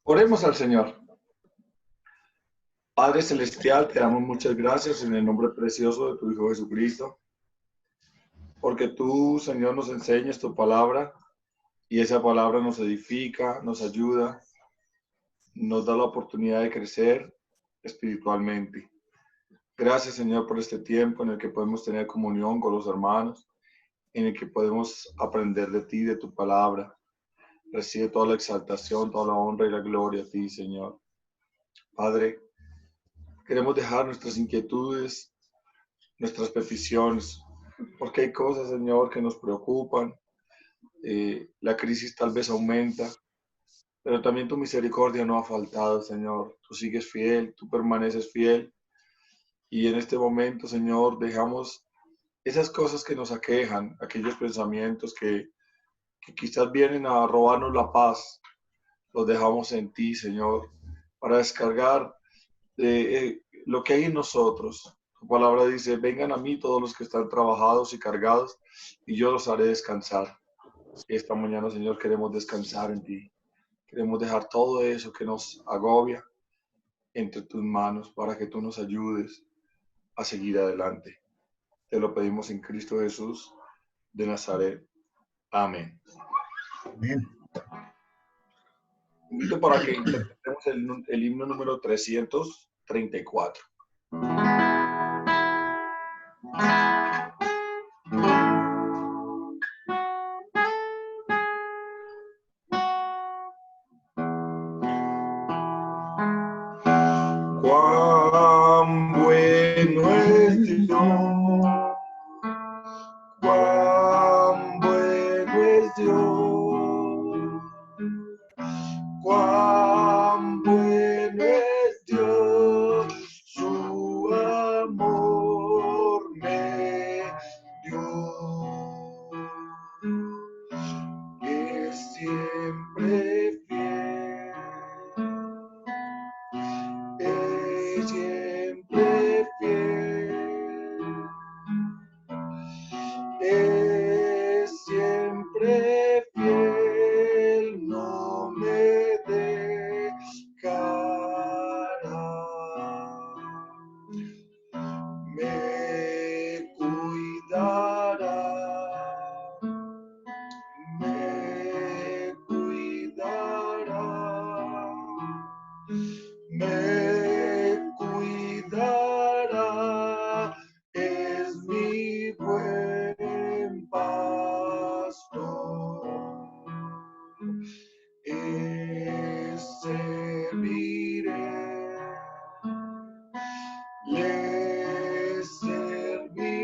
Oremos al Señor. Padre Celestial, te damos muchas gracias en el nombre precioso de tu Hijo Jesucristo, porque tú, Señor, nos enseñas tu palabra y esa palabra nos edifica, nos ayuda, nos da la oportunidad de crecer espiritualmente. Gracias, Señor, por este tiempo en el que podemos tener comunión con los hermanos, en el que podemos aprender de ti, de tu palabra. Recibe toda la exaltación, toda la honra y la gloria a ti, Señor. Padre, queremos dejar nuestras inquietudes, nuestras peticiones, porque hay cosas, Señor, que nos preocupan. La crisis tal vez aumenta, pero también tu misericordia no ha faltado, Señor. Tú sigues fiel, tú permaneces fiel. Y en este momento, Señor, dejamos esas cosas que nos aquejan, aquellos pensamientos que quizás vienen a robarnos la paz, los dejamos en ti, Señor, para descargar lo que hay en nosotros. Tu palabra dice, vengan a mí todos los que están trabajados y cargados, y yo los haré descansar. Esta mañana, Señor, queremos descansar en ti. Queremos dejar todo eso que nos agobia entre tus manos para que tú nos ayudes a seguir adelante. Te lo pedimos en Cristo Jesús de Nazaret. Amén. Amén. Invito para que interpretemos el himno número 334. Cuán bueno es Dios, cuán bueno es Dios, cuán bueno es Dios, su amor me dio, es siempre fiel, es siempre fiel, es siempre fiel, no me dejará, me cuidará, me cuidará, me cuidará, es mi buen pastor, serviré, le serviré,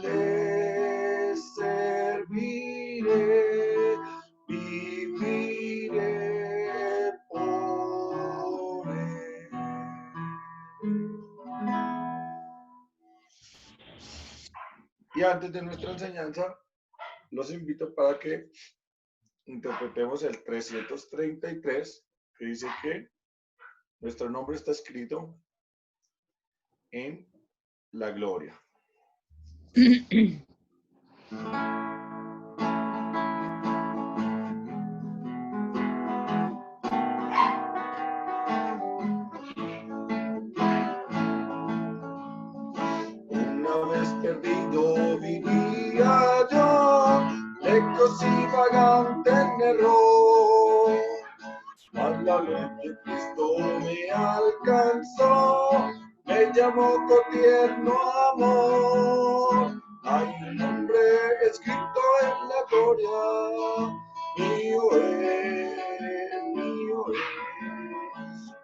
le serviré, viviré por él. Y antes de nuestra enseñanza, los invito para que interpretemos el 333, que dice que nuestro nombre está escrito en la gloria. Una vez perdido vivía yo, lejos y vagante en error, mas la luz de Cristo me alcanzó, me llamó con tierno amor. Hay un nombre escrito en la gloria, mío es,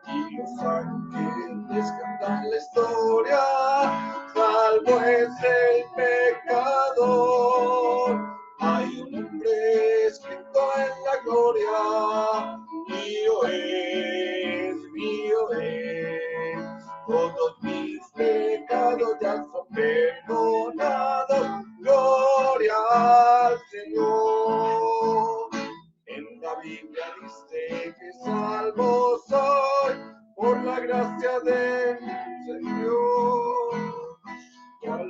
y los ángeles cantan la historia, salvo es el pecador. Hay un nombre escrito en la gloria, mío es, todos mis pecados ya son perdonados, gloria al Señor. En la Biblia dice que salvo soy por la gracia del Señor. Y al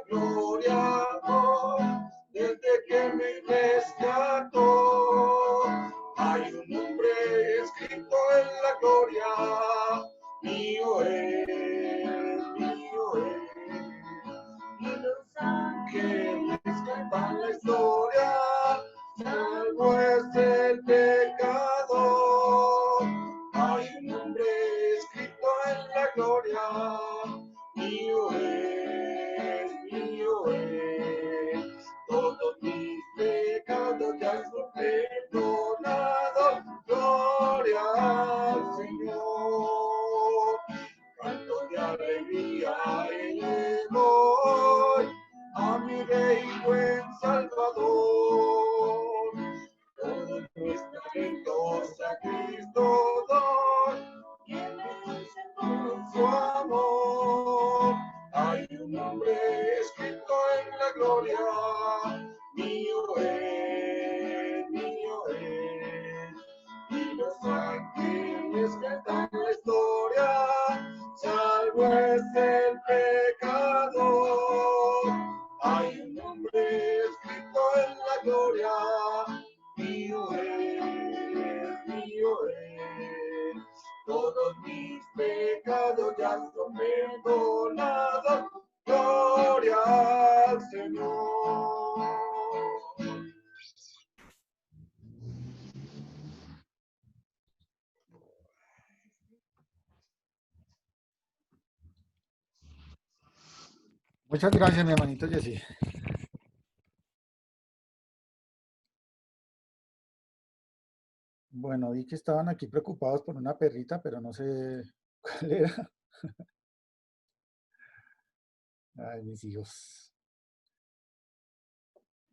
gloria doy, desde que que me rescató. Hay un nombre escrito en la gloria, mío es, mío es. Y los ángeles cantan la historia, salvo es el pecador. Hay un nombre escrito en la gloria, mío es, mío es. Todos mis pecados ya son perdonados, gloria al Señor. Canto de alegría elevo a mi Rey buen Salvador. Todos mis talentos a Cristo doy, y Él me hace con su amor. Hay un nombre escrito en la gloria, mío es, mío es. Y los ángeles cantan la historia, salvo es el pecador. Hay un nombre escrito en la gloria, mío es, mío es. Todos mis pecados ya son perdonados, gloria al Señor. Muchas gracias, mi hermanito Jessy. Bueno, vi que estaban aquí preocupados por una perrita, pero no sé cuál era. Ay, mis hijos.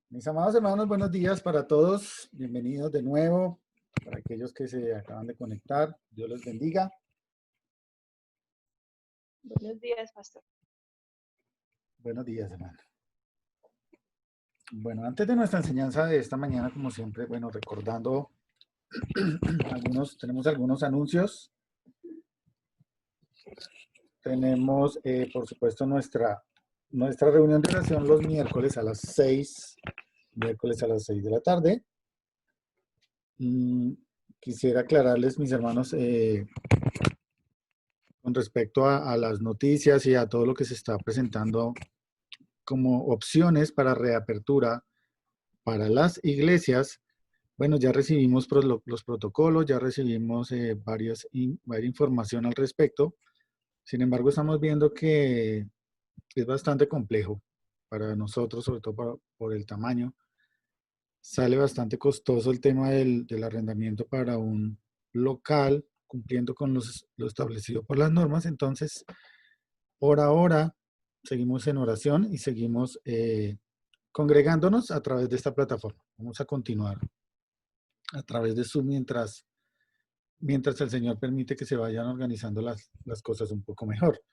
Mis amados hermanos, buenos días para todos. Bienvenidos de nuevo. Para aquellos que se acaban de conectar, Dios los bendiga. Buenos días, pastor. Buenos días, hermano. Bueno, antes de nuestra enseñanza de esta mañana, como siempre, bueno, recordando tenemos algunos anuncios. Tenemos, por supuesto, nuestra reunión de oración los miércoles a las 6, miércoles a las 6 de la tarde. Quisiera aclararles, mis hermanos, con respecto a las noticias y a todo lo que se está presentando como opciones para reapertura para las iglesias. Bueno, ya recibimos los protocolos, ya recibimos varias información al respecto. Sin embargo, estamos viendo que es bastante complejo para nosotros, sobre todo por el tamaño. Sale bastante costoso el tema del arrendamiento para un local, cumpliendo con lo establecido por las normas. Entonces, por ahora, seguimos en oración y seguimos congregándonos a través de esta plataforma. Vamos a continuar a través de Zoom mientras el Señor permite que se vayan organizando las cosas un poco mejor.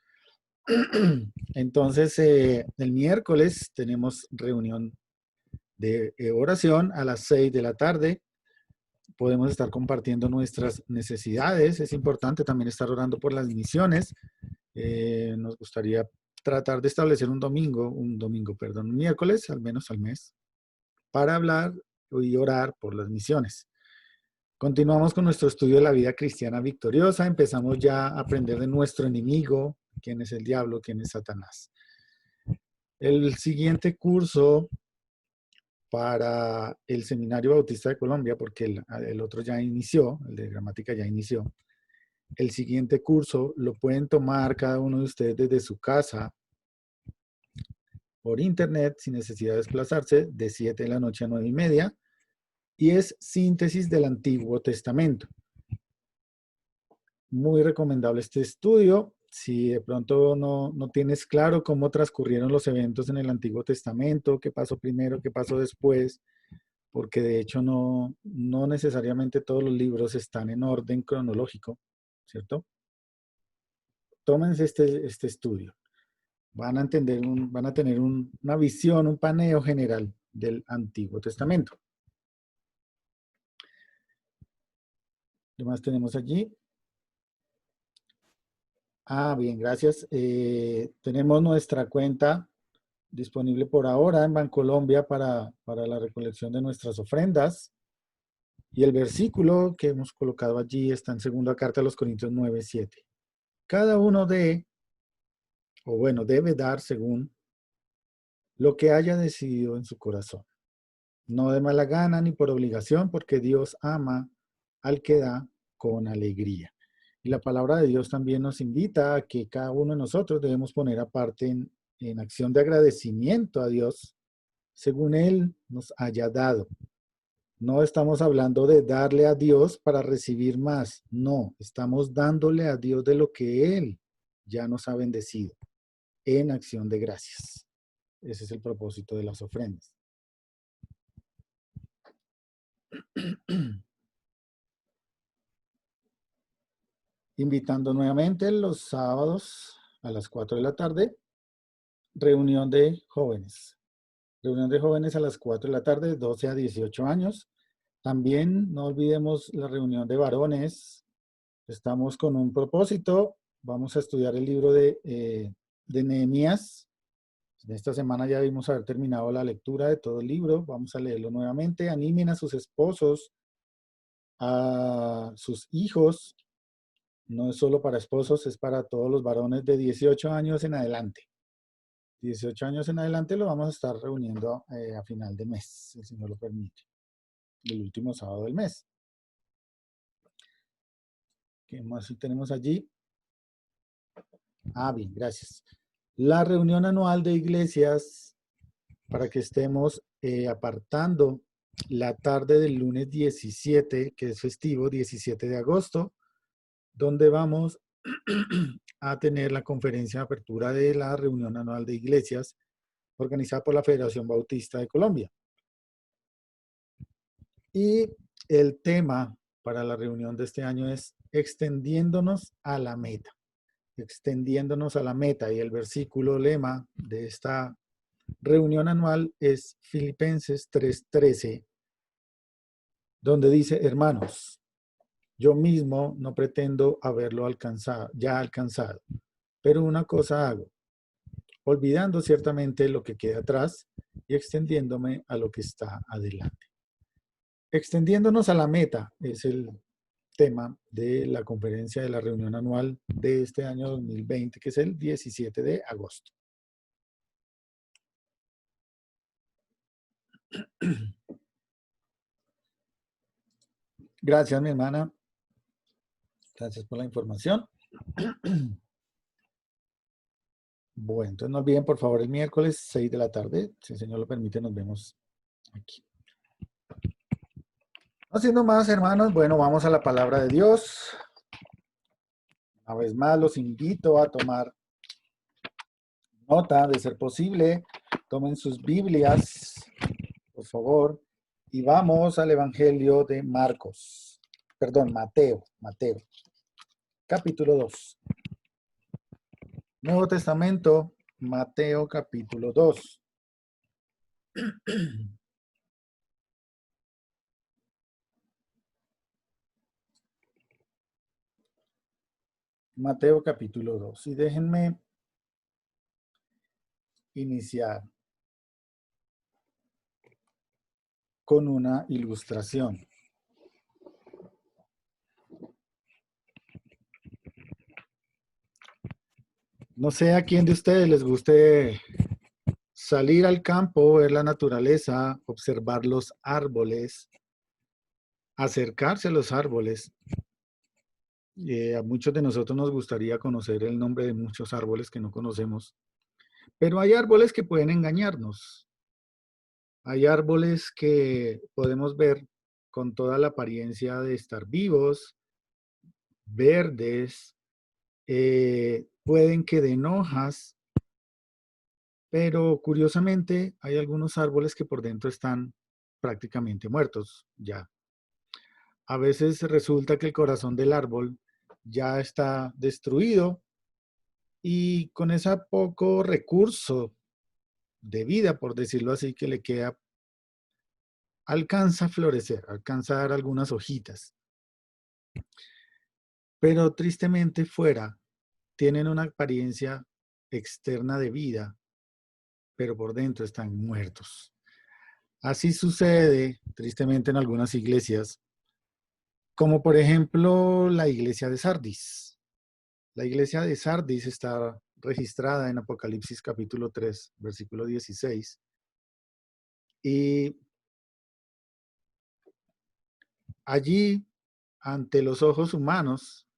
Entonces, el miércoles tenemos reunión de oración a las 6 de la tarde. Podemos estar compartiendo nuestras necesidades. Es importante también estar orando por las misiones. Nos gustaría tratar de establecer un miércoles, al menos al mes, para hablar y orar por las misiones. Continuamos con nuestro estudio de la vida cristiana victoriosa. Empezamos ya a aprender de nuestro enemigo, quién es el diablo, quién es Satanás. El siguiente curso para el Seminario Bautista de Colombia, porque el otro ya inició, el de gramática ya inició. El siguiente curso lo pueden tomar cada uno de ustedes desde su casa, por internet, sin necesidad de desplazarse, de 7 de la noche a 9:30, y es síntesis del Antiguo Testamento. Muy recomendable este estudio. Si de pronto no tienes claro cómo transcurrieron los eventos en el Antiguo Testamento, qué pasó primero, qué pasó después, porque de hecho no necesariamente todos los libros están en orden cronológico, ¿cierto? Tómense este estudio. Van a tener una visión, un paneo general del Antiguo Testamento. ¿Qué más tenemos allí? Bien, gracias. Tenemos nuestra cuenta disponible por ahora en Bancolombia para la recolección de nuestras ofrendas. Y el versículo que hemos colocado allí está en segunda carta a los Corintios 9:7. Cada uno debe dar según lo que haya decidido en su corazón. No de mala gana ni por obligación, porque Dios ama al que da con alegría. Y la palabra de Dios también nos invita a que cada uno de nosotros debemos poner aparte en acción de agradecimiento a Dios, según Él nos haya dado. No estamos hablando de darle a Dios para recibir más. No, estamos dándole a Dios de lo que Él ya nos ha bendecido en acción de gracias. Ese es el propósito de las ofrendas. Invitando nuevamente los sábados a las 4 de la tarde, reunión de jóvenes. Reunión de jóvenes a las 4 de la tarde, 12 a 18 años. También no olvidemos la reunión de varones. Estamos con un propósito. Vamos a estudiar el libro de Nehemías. Esta semana ya debimos haber terminado la lectura de todo el libro. Vamos a leerlo nuevamente. Animen a sus esposos, a sus hijos. No es solo para esposos, es para todos los varones de 18 años en adelante. 18 años en adelante lo vamos a estar reuniendo a final de mes, si el Señor lo permite. El último sábado del mes. ¿Qué más tenemos allí? Bien, gracias. La reunión anual de iglesias, para que estemos apartando la tarde del lunes 17, que es festivo, 17 de agosto, donde vamos a tener la conferencia de apertura de la reunión anual de iglesias organizada por la Federación Bautista de Colombia. Y el tema para la reunión de este año es extendiéndonos a la meta. Extendiéndonos a la meta. Y el versículo lema de esta reunión anual es Filipenses 3:13, donde dice: hermanos, yo mismo no pretendo haberlo ya alcanzado, pero una cosa hago, olvidando ciertamente lo que queda atrás y extendiéndome a lo que está adelante. Extendiéndonos a la meta es el tema de la conferencia de la reunión anual de este año 2020, que es el 17 de agosto. Gracias, mi hermana. Gracias por la información. Bueno, entonces no olviden, por favor, el miércoles 6 de la tarde. Si el Señor lo permite, nos vemos aquí. No siendo más, hermanos, bueno, vamos a la palabra de Dios. Una vez más, los invito a tomar nota, de ser posible. Tomen sus Biblias, por favor, y vamos al Evangelio de Mateo, capítulo 2. Nuevo Testamento, Mateo capítulo 2. Mateo capítulo 2. Y déjenme iniciar con una ilustración. No sé a quién de ustedes les guste salir al campo, ver la naturaleza, observar los árboles, acercarse a los árboles. A muchos de nosotros nos gustaría conocer el nombre de muchos árboles que no conocemos, pero hay árboles que pueden engañarnos. Hay árboles que podemos ver con toda la apariencia de estar vivos, verdes, pueden que den hojas, pero curiosamente hay algunos árboles que por dentro están prácticamente muertos ya. A veces resulta que el corazón del árbol ya está destruido y con ese poco recurso de vida, por decirlo así, que le queda, alcanza a florecer, alcanza a dar algunas hojitas. Pero tristemente fuera tienen una apariencia externa de vida, pero por dentro están muertos. Así sucede, tristemente, en algunas iglesias, como por ejemplo la iglesia de Sardis. La iglesia de Sardis está registrada en Apocalipsis capítulo 3, versículo 16. Y allí, ante los ojos humanos,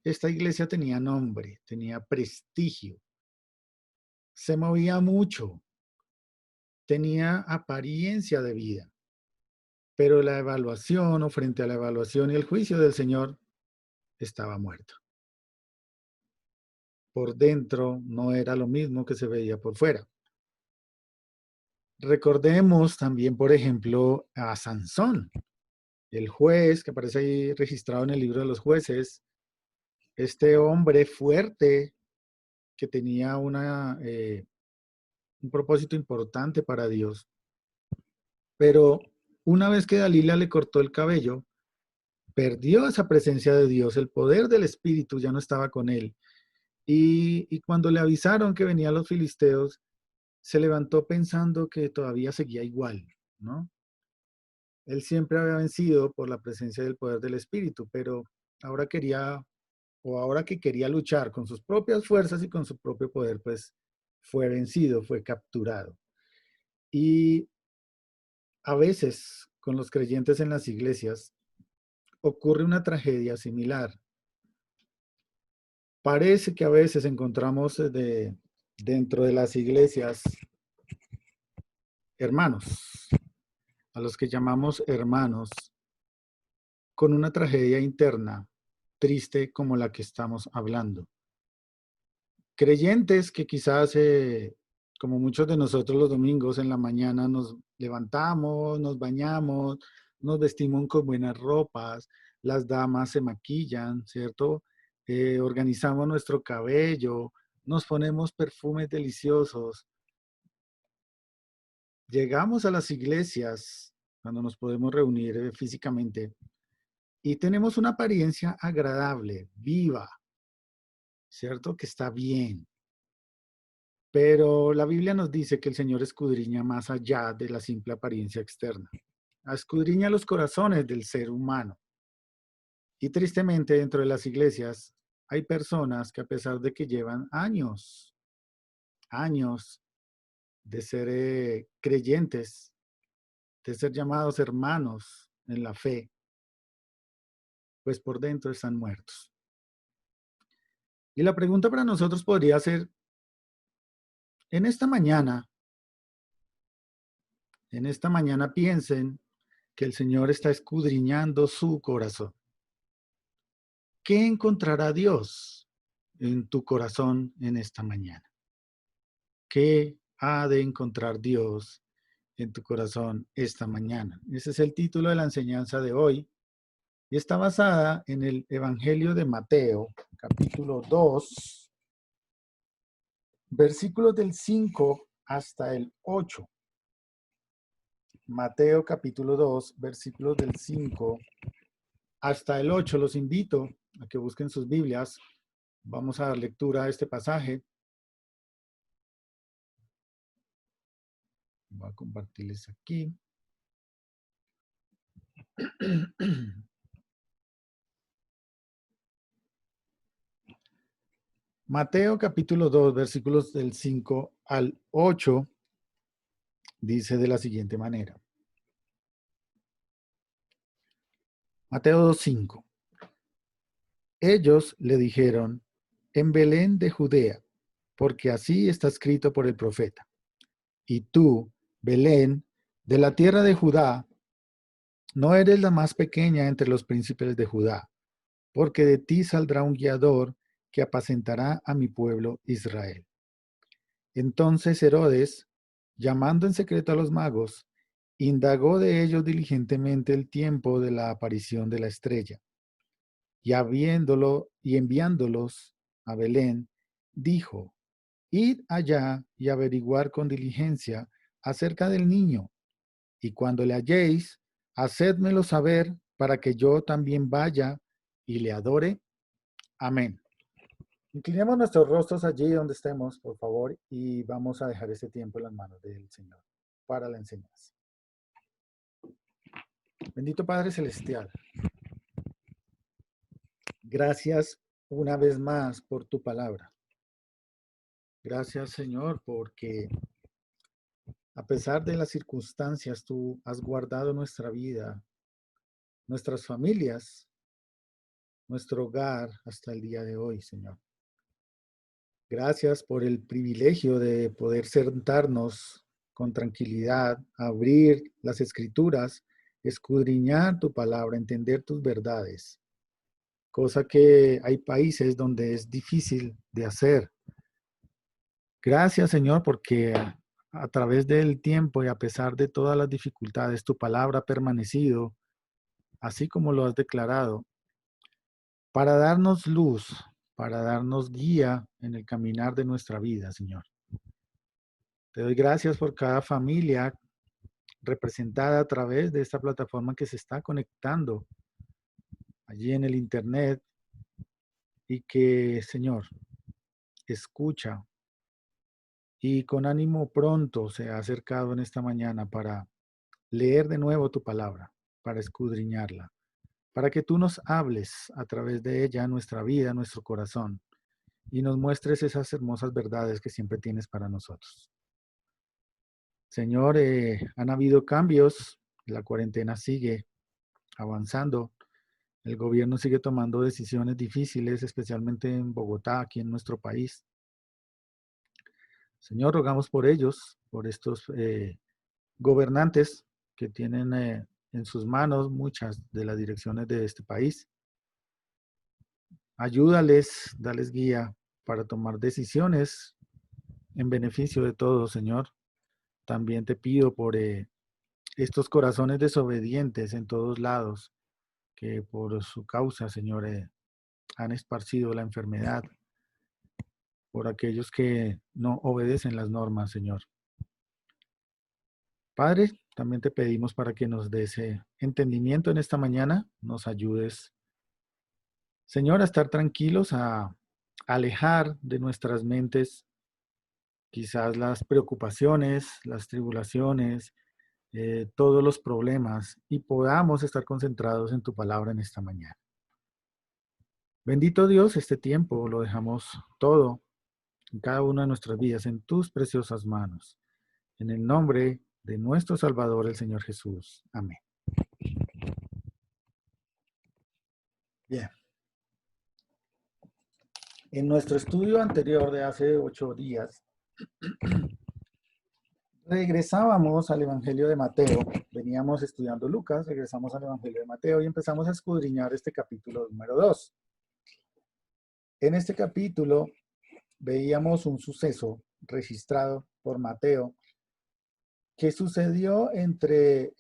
esta iglesia tenía nombre, tenía prestigio, se movía mucho, tenía apariencia de vida, pero la evaluación o frente a la evaluación y el juicio del Señor estaba muerto. Por dentro no era lo mismo que se veía por fuera. Recordemos también, por ejemplo, a Sansón, el juez que aparece ahí registrado en el libro de los jueces, este hombre fuerte que tenía un propósito importante para Dios. Pero una vez que Dalila le cortó el cabello, perdió esa presencia de Dios, el poder del Espíritu ya no estaba con él. Y cuando le avisaron que venían los filisteos, se levantó pensando que todavía seguía igual, ¿no? Él siempre había vencido por la presencia del poder del Espíritu, pero ahora ahora que quería luchar con sus propias fuerzas y con su propio poder, pues fue vencido, fue capturado. Y a veces con los creyentes en las iglesias ocurre una tragedia similar. Parece que a veces encontramos dentro de las iglesias hermanos, a los que llamamos hermanos, con una tragedia interna triste como la que estamos hablando. Creyentes que quizás, como muchos de nosotros los domingos en la mañana, nos levantamos, nos bañamos, nos vestimos con buenas ropas, las damas se maquillan, ¿cierto? Organizamos nuestro cabello, nos ponemos perfumes deliciosos. Llegamos a las iglesias cuando nos podemos reunir físicamente y tenemos una apariencia agradable, viva, ¿cierto? Que está bien. Pero la Biblia nos dice que el Señor escudriña más allá de la simple apariencia externa. Escudriña los corazones del ser humano. Y tristemente dentro de las iglesias hay personas que a pesar de que llevan años de ser creyentes, de ser llamados hermanos en la fe, pues por dentro están muertos. Y la pregunta para nosotros podría ser, en esta mañana piensen que el Señor está escudriñando su corazón. ¿Qué encontrará Dios en tu corazón en esta mañana? ¿Qué ha de encontrar Dios en tu corazón esta mañana? Ese es el título de la enseñanza de hoy y está basada en el Evangelio de Mateo, capítulo 2, versículos del 5 hasta el 8. Mateo capítulo 2, versículos del 5 hasta el 8. Los invito a que busquen sus Biblias. Vamos a dar lectura a este pasaje. Voy a compartirles aquí. Mateo capítulo 2, versículos del 5 al 8, dice de la siguiente manera. Mateo 2, 5. Ellos le dijeron, en Belén de Judea, porque así está escrito por el profeta. Y tú, Belén, de la tierra de Judá, no eres la más pequeña entre los príncipes de Judá, porque de ti saldrá un guiador que apacentará a mi pueblo Israel. Entonces Herodes, llamando en secreto a los magos, indagó de ellos diligentemente el tiempo de la aparición de la estrella. Y enviándolos a Belén, dijo, id allá y averiguar con diligencia acerca del niño, y cuando le halléis, hacédmelo saber para que yo también vaya y le adore. Amén. Inclinemos nuestros rostros allí donde estemos, por favor, y vamos a dejar este tiempo en las manos del Señor para la enseñanza. Bendito Padre Celestial, gracias una vez más por tu palabra. Gracias, Señor, porque a pesar de las circunstancias, tú has guardado nuestra vida, nuestras familias, nuestro hogar hasta el día de hoy, Señor. Gracias por el privilegio de poder sentarnos con tranquilidad, abrir las escrituras, escudriñar tu palabra, entender tus verdades, cosa que hay países donde es difícil de hacer. Gracias, Señor, porque a través del tiempo y a pesar de todas las dificultades, tu palabra ha permanecido, así como lo has declarado, para darnos luz, para darnos guía en el caminar de nuestra vida, Señor. Te doy gracias por cada familia representada a través de esta plataforma que se está conectando allí en el internet y que, Señor, escucha y con ánimo pronto se ha acercado en esta mañana para leer de nuevo tu palabra, para escudriñarla, para que tú nos hables a través de ella nuestra vida, nuestro corazón y nos muestres esas hermosas verdades que siempre tienes para nosotros. Señor, han habido cambios, la cuarentena sigue avanzando, el gobierno sigue tomando decisiones difíciles, especialmente en Bogotá, aquí en nuestro país. Señor, rogamos por ellos, por estos gobernantes que tienen en sus manos muchas de las direcciones de este país. Ayúdales, dales guía para tomar decisiones en beneficio de todos, Señor. También te pido por estos corazones desobedientes en todos lados, que por su causa, Señor, han esparcido la enfermedad, por aquellos que no obedecen las normas, Señor. Padre, también te pedimos para que nos des entendimiento en esta mañana, nos ayudes, Señor, a estar tranquilos, a alejar de nuestras mentes quizás las preocupaciones, las tribulaciones, todos los problemas y podamos estar concentrados en tu palabra en esta mañana. Bendito Dios, este tiempo lo dejamos todo en cada una de nuestras vidas en tus preciosas manos. En el nombre de nuestro Salvador, el Señor Jesús. Amén. Bien. En nuestro estudio anterior de hace 8 días, regresábamos al Evangelio de Mateo. Veníamos estudiando Lucas, regresamos al Evangelio de Mateo y empezamos a escudriñar este capítulo número 2. En este capítulo veíamos un suceso registrado por Mateo que sucedió entre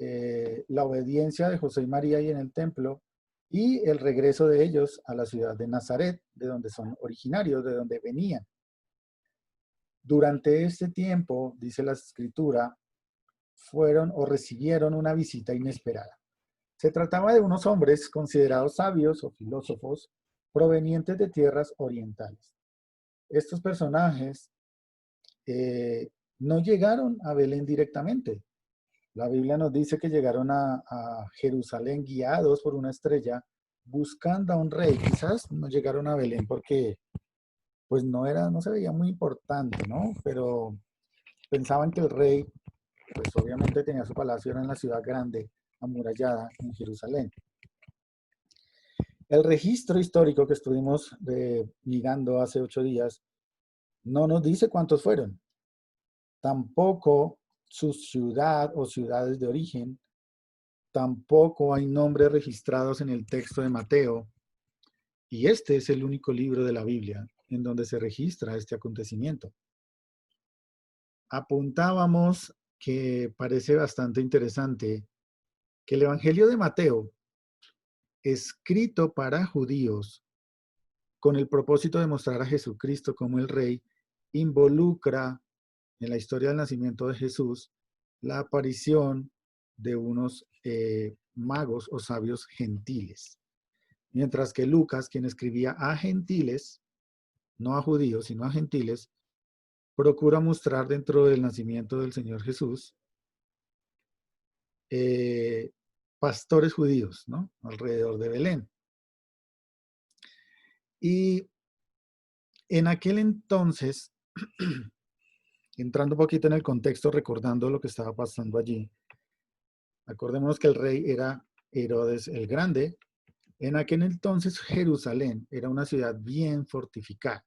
la obediencia de José y María y en el templo y el regreso de ellos a la ciudad de Nazaret, de donde son originarios, de donde venían. Durante este tiempo, dice la escritura, fueron o recibieron una visita inesperada. Se trataba de unos hombres considerados sabios o filósofos provenientes de tierras orientales. Estos personajes no llegaron a Belén directamente. La Biblia nos dice que llegaron a Jerusalén guiados por una estrella buscando a un rey. Quizás no llegaron a Belén porque pues no se veía muy importante, ¿no? Pero pensaban que el rey, pues obviamente tenía su palacio, era en la ciudad grande, amurallada en Jerusalén. El registro histórico que estuvimos mirando hace 8 días no nos dice cuántos fueron. Tampoco su ciudad o ciudades de origen. Tampoco hay nombres registrados en el texto de Mateo. Y este es el único libro de la Biblia en donde se registra este acontecimiento. Apuntábamos que parece bastante interesante que el Evangelio de Mateo, escrito para judíos, con el propósito de mostrar a Jesucristo como el Rey, involucra en la historia del nacimiento de Jesús la aparición de unos magos o sabios gentiles. Mientras que Lucas, quien escribía a gentiles, no a judíos, sino a gentiles, procura mostrar dentro del nacimiento del Señor Jesús eh, pastores judíos, ¿no? Alrededor de Belén. Y en aquel entonces, entrando un poquito en el contexto, recordando lo que estaba pasando allí, acordémonos que el rey era Herodes el Grande. En aquel entonces Jerusalén era una ciudad bien fortificada.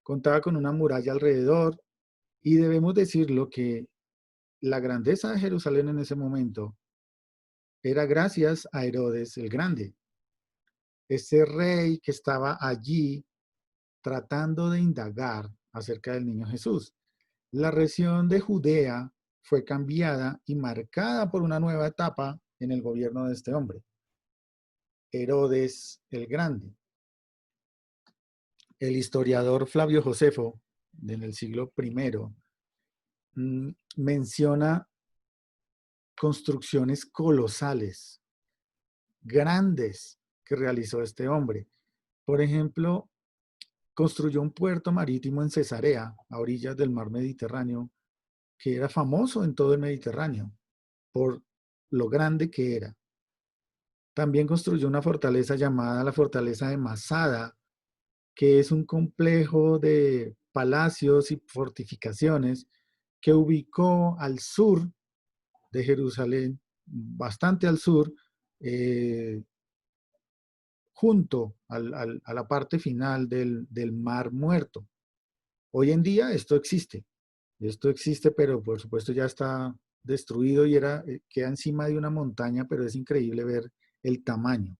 Contaba con una muralla alrededor y debemos decirlo que la grandeza de Jerusalén en ese momento era gracias a Herodes el Grande, ese rey que estaba allí tratando de indagar acerca del niño Jesús. La región de Judea fue cambiada y marcada por una nueva etapa en el gobierno de este hombre, Herodes el Grande. El historiador Flavio Josefo, en el siglo I, menciona construcciones colosales, grandes, que realizó este hombre. Por ejemplo, construyó un puerto marítimo en Cesarea, a orillas del mar Mediterráneo, que era famoso en todo el Mediterráneo por lo grande que era. También construyó una fortaleza llamada la fortaleza de Masada, que es un complejo de palacios y fortificaciones que ubicó al sur de Jerusalén, bastante al sur, eh, junto a la parte final del Mar Muerto. Hoy en día esto existe, pero por supuesto ya está destruido y queda encima de una montaña, pero es increíble ver el tamaño.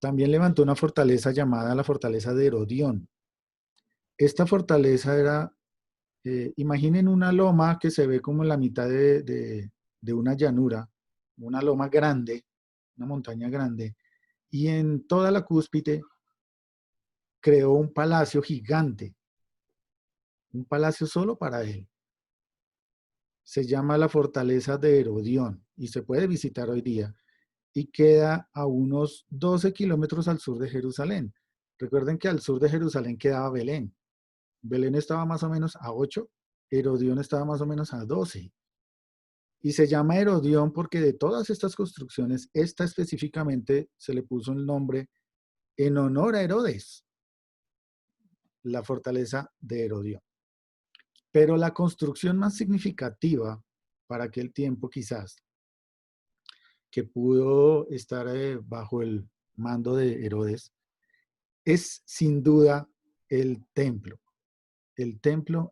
También levantó una fortaleza llamada la fortaleza de Herodión. Esta fortaleza era, imaginen una loma que se ve como en la mitad de una llanura, una loma grande, una montaña grande, y en toda la cúspide creó un palacio gigante, un palacio solo para él. Se llama la fortaleza de Herodión y se puede visitar hoy día y queda a unos 12 kilómetros al sur de Jerusalén. Recuerden que al sur de Jerusalén quedaba Belén. Belén estaba más o menos a 8, Herodión estaba más o menos a 12. Y se llama Herodión porque de todas estas construcciones, esta específicamente se le puso el nombre en honor a Herodes, la fortaleza de Herodión. Pero la construcción más significativa para aquel tiempo quizás, que pudo estar bajo el mando de Herodes, es sin duda el templo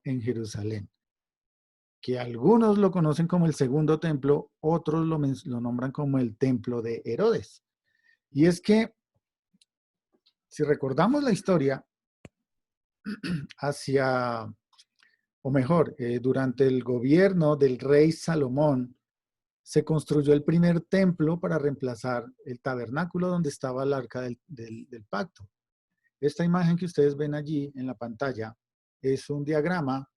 en Jerusalén, que algunos lo conocen como el segundo templo, otros lo nombran como el templo de Herodes. Y es que, si recordamos la historia, o mejor, durante el gobierno del rey Salomón, se construyó el primer templo para reemplazar el tabernáculo donde estaba el arca del pacto. Esta imagen que ustedes ven allí en la pantalla es un diagrama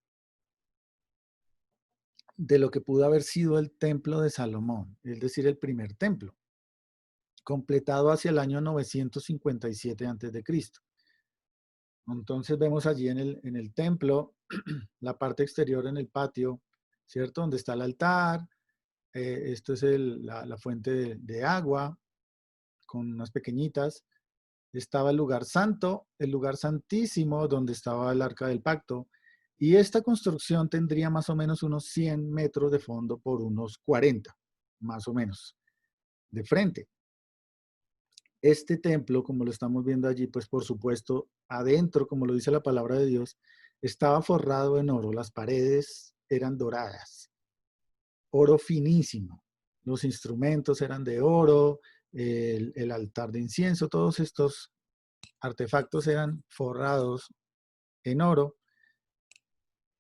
de lo que pudo haber sido el templo de Salomón, es decir, el primer templo, completado hacia el año 957 a.C. Entonces vemos allí en el templo, la parte exterior en el patio, ¿cierto? Donde está el altar, esto es la fuente de agua, con unas pequeñitas. Estaba el lugar santo, el lugar santísimo, donde estaba el arca del pacto. Y esta construcción tendría más o menos unos 100 metros de fondo por unos 40, más o menos, de frente. Este templo, como lo estamos viendo allí, pues por supuesto, adentro, como lo dice la palabra de Dios, estaba forrado en oro. Las paredes eran doradas, oro finísimo. Los instrumentos eran de oro, el altar de incienso, todos estos artefactos eran forrados en oro.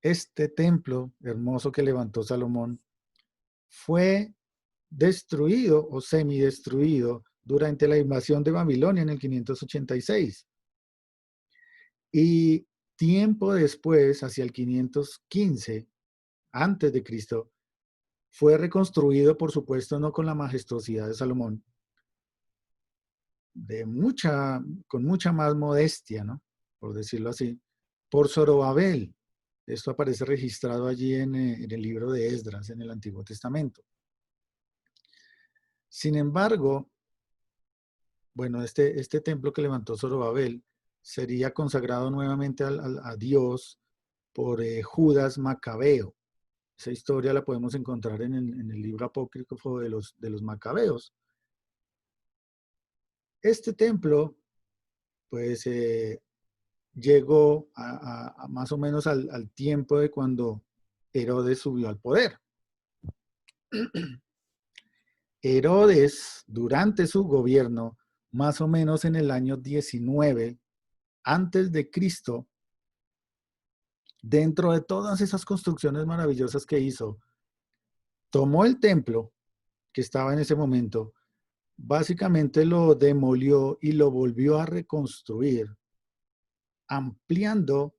Este templo hermoso que levantó Salomón fue destruido o semidestruido durante la invasión de Babilonia en el 586. Y tiempo después, hacia el 515, antes de Cristo, fue reconstruido, por supuesto, no con la majestuosidad de Salomón, con mucha más modestia, ¿no? Por decirlo así, por Zorobabel. Esto aparece registrado allí en el libro de Esdras, en el Antiguo Testamento. Sin embargo, bueno, este templo que levantó Zorobabel sería consagrado nuevamente a Dios por Judas Macabeo. Esa historia la podemos encontrar en el libro apócrifo de los Macabeos. Este templo, pues, llegó a más o menos al tiempo de cuando Herodes subió al poder. Herodes, durante su gobierno, más o menos en el año 19 antes de Cristo, dentro de todas esas construcciones maravillosas que hizo, tomó el templo que estaba en ese momento, básicamente lo demolió y lo volvió a reconstruir, ampliando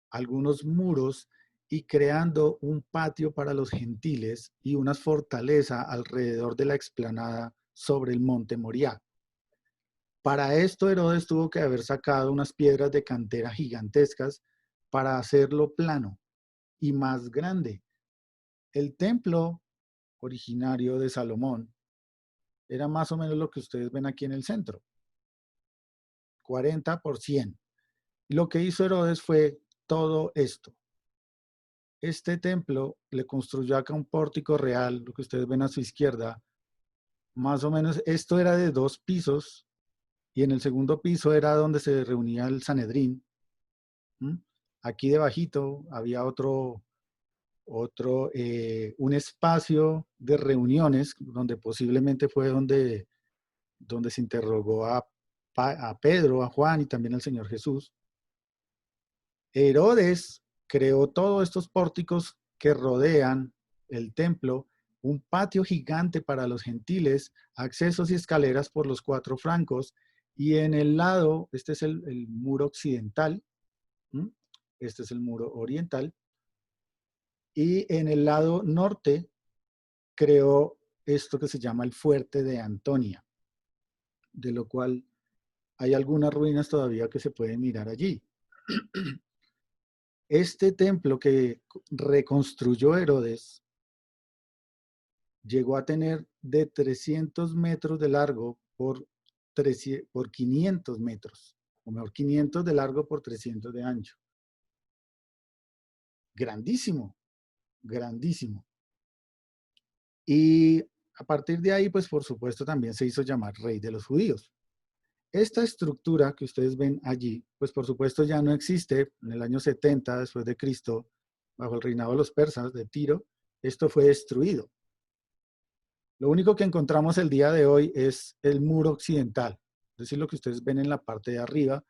algunos muros y creando un patio para los gentiles y una fortaleza alrededor de la explanada sobre el monte Moriah. Para esto Herodes tuvo que haber sacado unas piedras de cantera gigantescas para hacerlo plano y más grande. El templo originario de Salomón era más o menos lo que ustedes ven aquí en el centro, 40 por 100. Lo que hizo Herodes fue todo esto. Este templo le construyó acá un pórtico real, lo que ustedes ven a su izquierda, más o menos, esto era de 2 pisos y en el segundo piso era donde se reunía el Sanedrín. Aquí debajito había un espacio de reuniones donde posiblemente fue donde se interrogó a Pedro, a Juan y también al Señor Jesús. Herodes creó todos estos pórticos que rodean el templo, un patio gigante para los gentiles, accesos y escaleras por los 4 flancos, y en el lado, este es el muro occidental, este es el muro oriental, y en el lado norte creó esto que se llama el Fuerte de Antonia, de lo cual hay algunas ruinas todavía que se pueden mirar allí. Este templo que reconstruyó Herodes llegó a tener de 300 metros de largo por 500 metros, o mejor, 500 de largo por 300 de ancho. Grandísimo, grandísimo. Y a partir de ahí, pues por supuesto también se hizo llamar Rey de los Judíos. Esta estructura que ustedes ven allí, pues por supuesto ya no existe. En el año 70 después de Cristo, bajo el reinado de los persas de Tiro, esto fue destruido. Lo único que encontramos el día de hoy es el muro occidental, es decir, lo que ustedes ven en la parte de arriba,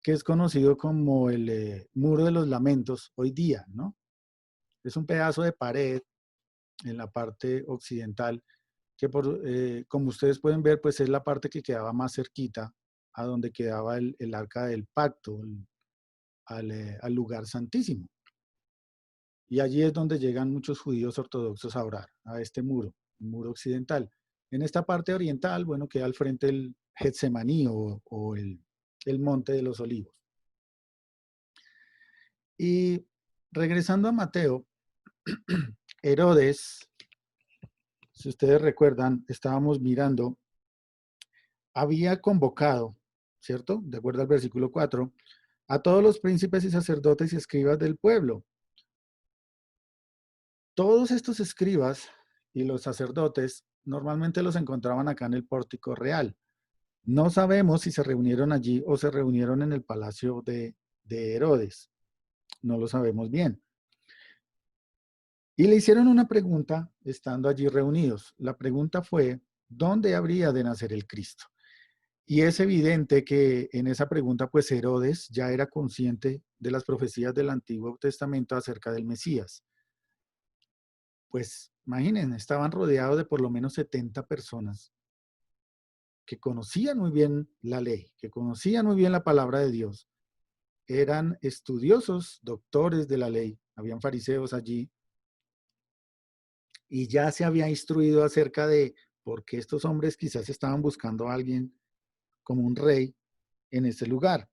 que es conocido como el muro de los lamentos hoy día, ¿no? Es un pedazo de pared en la parte occidental que como ustedes pueden ver, pues es la parte que quedaba más cerquita a donde quedaba el arca del pacto, al lugar santísimo. Y allí es donde llegan muchos judíos ortodoxos a orar, a este muro, el muro occidental. En esta parte oriental, bueno, queda al frente el Getsemaní o el Monte de los Olivos. Y regresando a Mateo, Herodes, si ustedes recuerdan, estábamos mirando, había convocado, ¿cierto? De acuerdo al versículo 4, a todos los príncipes y sacerdotes y escribas del pueblo. Todos estos escribas y los sacerdotes normalmente los encontraban acá en el pórtico real. No sabemos si se reunieron allí o se reunieron en el palacio de Herodes. No lo sabemos bien. Y le hicieron una pregunta estando allí reunidos. La pregunta fue, ¿dónde habría de nacer el Cristo? Y es evidente que en esa pregunta, pues Herodes ya era consciente de las profecías del Antiguo Testamento acerca del Mesías. Pues imaginen, estaban rodeados de por lo menos 70 personas que conocían muy bien la ley, que conocían muy bien la palabra de Dios. Eran estudiosos, doctores de la ley, habían fariseos allí, y ya se había instruido acerca de por qué estos hombres quizás estaban buscando a alguien como un rey en ese lugar.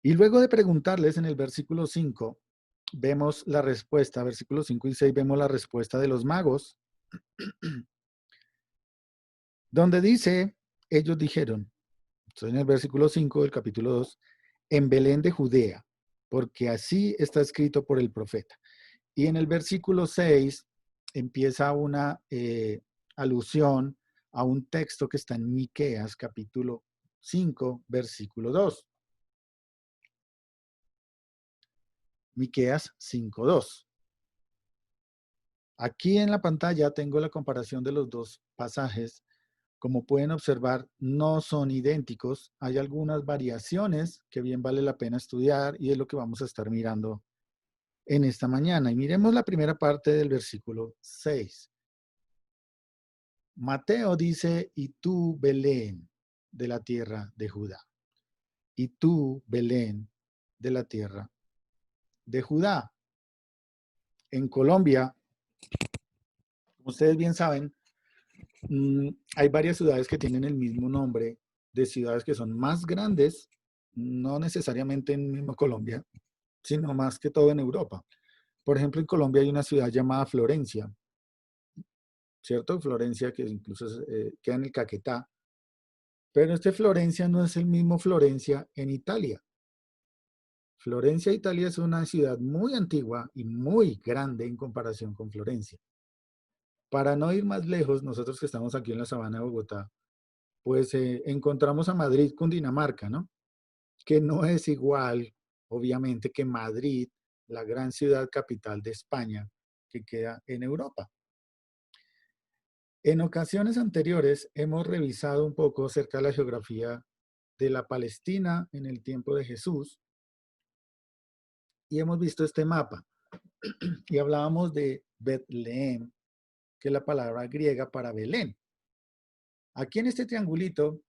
Y luego de preguntarles en el versículo 5, vemos la respuesta, versículos 5 y 6, vemos la respuesta de los magos, donde dice, ellos dijeron, estoy en el versículo 5 del capítulo 2, en Belén de Judea, porque así está escrito por el profeta. Y en el versículo 6 empieza una alusión a un texto que está en Miqueas, capítulo 5, versículo 2. Miqueas 5:2. Aquí en la pantalla tengo la comparación de los dos pasajes. Como pueden observar, no son idénticos. Hay algunas variaciones que bien vale la pena estudiar y es lo que vamos a estar mirando en esta mañana. Y miremos la primera parte del versículo 6. Mateo dice, y tú, Belén, de la tierra de Judá. Y tú, Belén, de la tierra de Judá. En Colombia, como ustedes bien saben, hay varias ciudades que tienen el mismo nombre de ciudades que son más grandes, no necesariamente en mismo Colombia, sino más que todo en Europa. Por ejemplo, en Colombia hay una ciudad llamada Florencia, ¿cierto? Florencia, que incluso queda en el Caquetá. Pero este Florencia no es el mismo Florencia en Italia. Florencia, Italia es una ciudad muy antigua y muy grande en comparación con Florencia. Para no ir más lejos, nosotros que estamos aquí en la sabana de Bogotá, pues encontramos a Madrid, Cundinamarca, ¿no? Que no es igual, obviamente, que Madrid, la gran ciudad capital de España, que queda en Europa. En ocasiones anteriores hemos revisado un poco acerca de la geografía de la Palestina en el tiempo de Jesús y hemos visto este mapa y hablábamos de Betlehem, que es la palabra griega para Belén. Aquí en este triangulito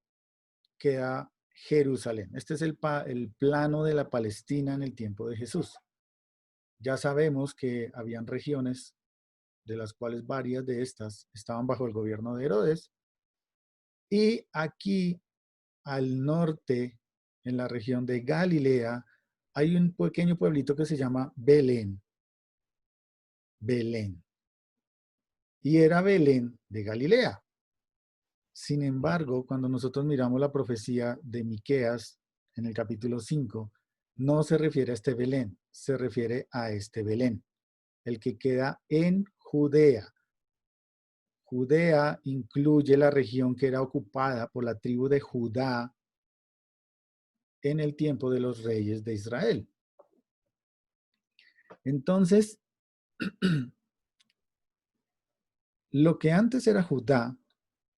queda Jerusalén. Este es el plano de la Palestina en el tiempo de Jesús. Ya sabemos que habían regiones de las cuales varias de estas estaban bajo el gobierno de Herodes. Y aquí al norte, en la región de Galilea, hay un pequeño pueblito que se llama Belén. Belén. Y era Belén de Galilea. Sin embargo, cuando nosotros miramos la profecía de Miqueas en el capítulo 5, no se refiere a este Belén, se refiere a este Belén, el que queda en Judea. Judea incluye la región que era ocupada por la tribu de Judá en el tiempo de los reyes de Israel. Entonces, lo que antes era Judá,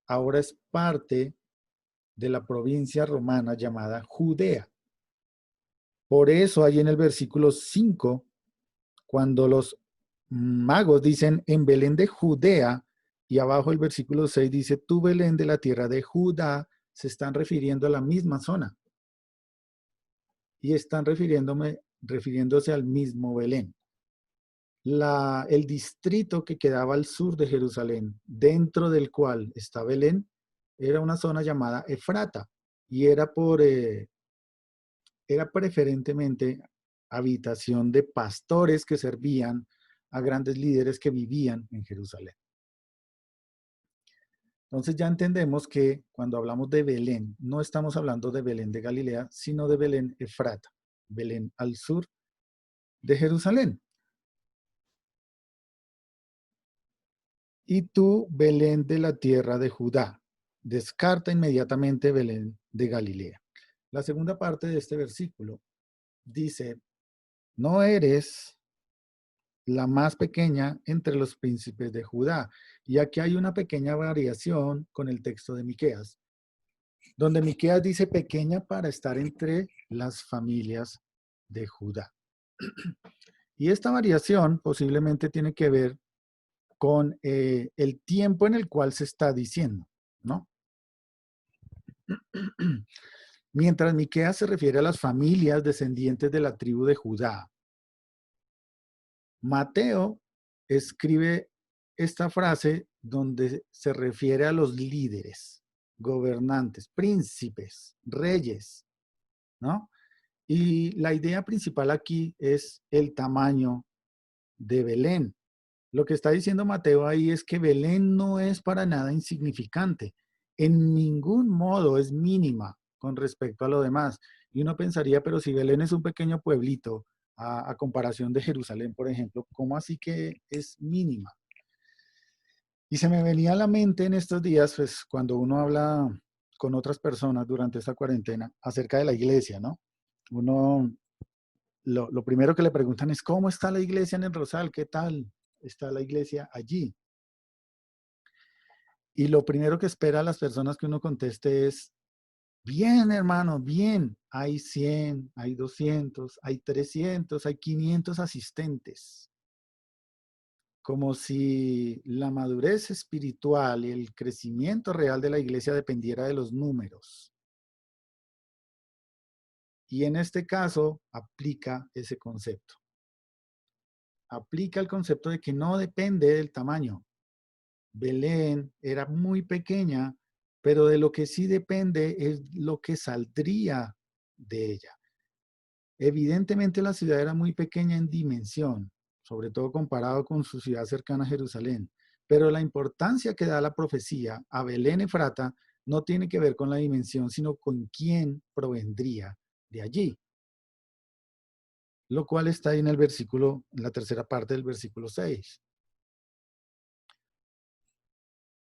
ahora es parte de la provincia romana llamada Judea. Por eso hay en el versículo 5, cuando los magos dicen en Belén de Judea, y abajo el versículo 6 dice, tú Belén de la tierra de Judá, se están refiriendo a la misma zona. Y están refiriéndose al mismo Belén. El distrito que quedaba al sur de Jerusalén, dentro del cual está Belén, era una zona llamada Efrata y era preferentemente habitación de pastores que servían a grandes líderes que vivían en Jerusalén. Entonces ya entendemos que cuando hablamos de Belén, no estamos hablando de Belén de Galilea, sino de Belén Efrata, Belén al sur de Jerusalén. Y tú, Belén de la tierra de Judá, descarta inmediatamente Belén de Galilea. La segunda parte de este versículo dice, no eres la más pequeña entre los príncipes de Judá. Y aquí hay una pequeña variación con el texto de Miqueas, donde Miqueas dice pequeña para estar entre las familias de Judá. Y esta variación posiblemente tiene que ver con el tiempo en el cual se está diciendo, ¿no? Mientras Miqueas se refiere a las familias descendientes de la tribu de Judá, Mateo escribe esta frase donde se refiere a los líderes, gobernantes, príncipes, reyes, ¿no? Y la idea principal aquí es el tamaño de Belén. Lo que está diciendo Mateo ahí es que Belén no es para nada insignificante. En ningún modo es mínima con respecto a lo demás. Y uno pensaría, pero si Belén es un pequeño pueblito, a comparación de Jerusalén, por ejemplo, ¿cómo así que es mínima? Y se me venía a la mente en estos días, pues cuando uno habla con otras personas durante esta cuarentena acerca de la iglesia, ¿no? Uno, lo primero que le preguntan es, ¿cómo está la iglesia en el Rosal? ¿Qué tal está la iglesia allí? Y lo primero que espera a las personas que uno conteste es, bien, hermano, bien. Hay 100, hay 200, hay 300, hay 500 asistentes. Como si la madurez espiritual y el crecimiento real de la iglesia dependiera de los números. Y en este caso aplica ese concepto. Aplica el concepto de que no depende del tamaño. Belén era muy pequeña, pero de lo que sí depende es lo que saldría de ella. Evidentemente la ciudad era muy pequeña en dimensión, sobre todo comparado con su ciudad cercana a Jerusalén, pero la importancia que da la profecía a Belén Efrata no tiene que ver con la dimensión, sino con quién provendría de allí, lo cual está ahí en el versículo, en la tercera parte del versículo 6.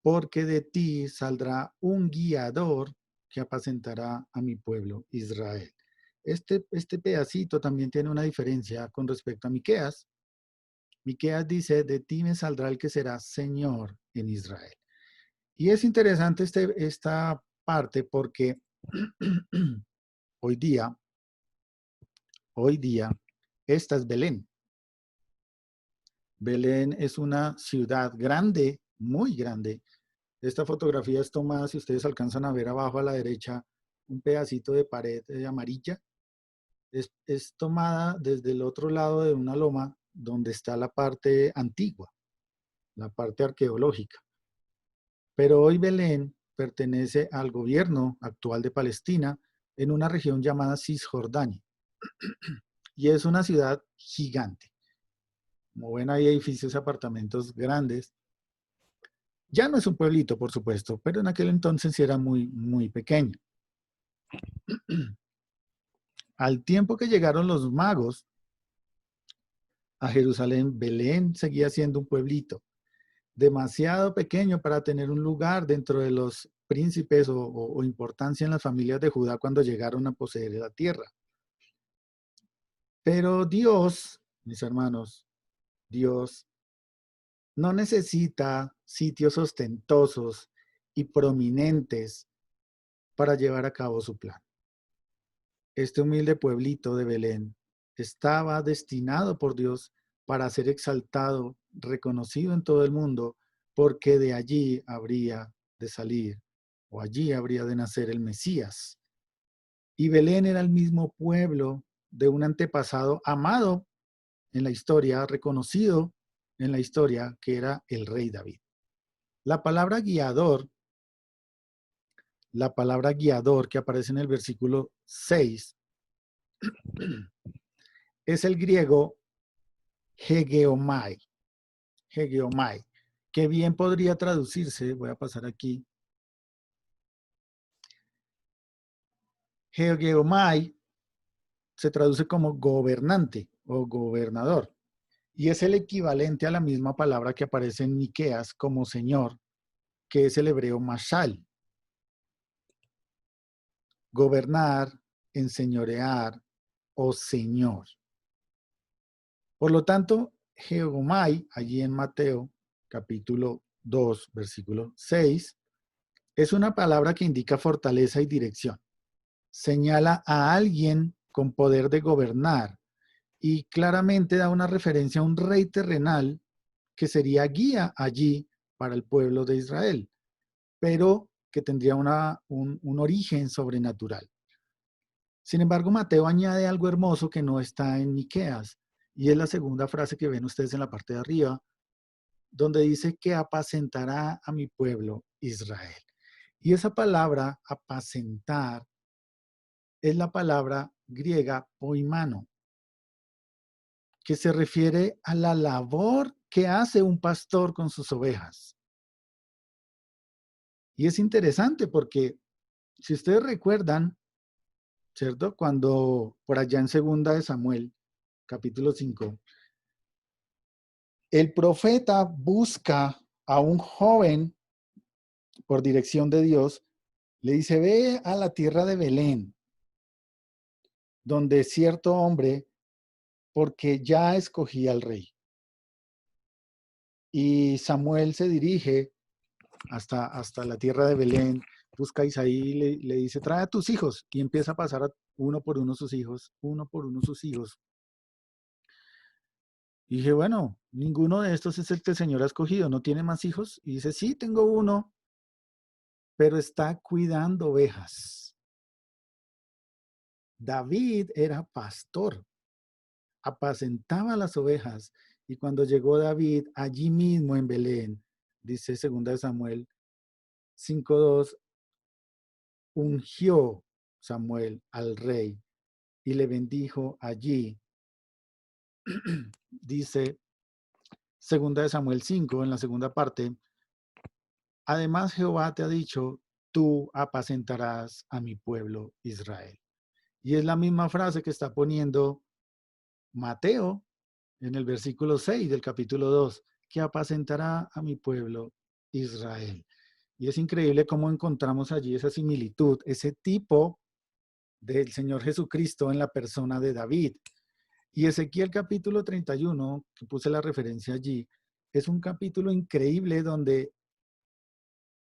Porque de ti saldrá un guiador que apacentará a mi pueblo Israel. Este pedacito también tiene una diferencia con respecto a Miqueas. Miqueas dice, de ti me saldrá el que será Señor en Israel. Y es interesante esta parte porque hoy día, esta es Belén. Belén es una ciudad grande, muy grande. Esta fotografía es tomada, si ustedes alcanzan a ver abajo a la derecha, un pedacito de pared amarilla. Es tomada desde el otro lado de una loma donde está la parte antigua, la parte arqueológica. Pero hoy Belén pertenece al gobierno actual de Palestina en una región llamada Cisjordania. Y es una ciudad gigante. Como ven, hay edificios y apartamentos grandes. Ya no es un pueblito, por supuesto, pero en aquel entonces sí era muy, muy pequeño. Al tiempo que llegaron los magos a Jerusalén, Belén seguía siendo un pueblito demasiado pequeño para tener un lugar dentro de los príncipes o importancia en las familias de Judá cuando llegaron a poseer la tierra. Pero Dios, mis hermanos, Dios no necesita sitios ostentosos y prominentes para llevar a cabo su plan. Este humilde pueblito de Belén estaba destinado por Dios para ser exaltado, reconocido en todo el mundo, porque de allí habría de salir o allí habría de nacer el Mesías. Y Belén era el mismo pueblo de un antepasado amado en la historia, reconocido en la historia, que era el rey David. La palabra guiador que aparece en el versículo 6 es el griego hegeomai, que bien podría traducirse, voy a pasar aquí, hegeomai se traduce como gobernante o gobernador, y es el equivalente a la misma palabra que aparece en Miqueas como señor, que es el hebreo mashal. Gobernar, enseñorear o señor. Por lo tanto, Geomai, allí en Mateo, capítulo 2, versículo 6, es una palabra que indica fortaleza y dirección. Señala a alguien con poder de gobernar y claramente da una referencia a un rey terrenal que sería guía allí para el pueblo de Israel, pero que tendría un origen sobrenatural. Sin embargo, Mateo añade algo hermoso que no está en Miqueas, y es la segunda frase que ven ustedes en la parte de arriba, donde dice que apacentará a mi pueblo Israel. Y esa palabra, apacentar, es la palabra griega poimano, que se refiere a la labor que hace un pastor con sus ovejas. Y es interesante porque, si ustedes recuerdan, ¿cierto? Cuando por allá en segunda de Samuel, capítulo 5, el profeta busca a un joven por dirección de Dios, le dice, ve a la tierra de Belén, donde cierto hombre, porque ya escogí al rey. Y Samuel se dirige hasta la tierra de Belén, busca a Isaí y le dice, trae a tus hijos, y empieza a pasar uno por uno sus hijos, uno por uno sus hijos. Y dije, bueno, ninguno de estos es el que el Señor ha escogido, ¿no tiene más hijos? Y dice, sí, tengo uno, pero está cuidando ovejas. David era pastor, apacentaba las ovejas, y cuando llegó David allí mismo en Belén, dice 2 Samuel 5:2, ungió Samuel al rey y le bendijo allí. Dice 2 Samuel 5, en la segunda parte, además Jehová te ha dicho, tú apacentarás a mi pueblo Israel. Y es la misma frase que está poniendo Mateo en el versículo 6 del capítulo 2, que apacentará a mi pueblo Israel. Y es increíble cómo encontramos allí esa similitud, ese tipo del Señor Jesucristo en la persona de David. Y Ezequiel capítulo 31, que puse la referencia allí, es un capítulo increíble donde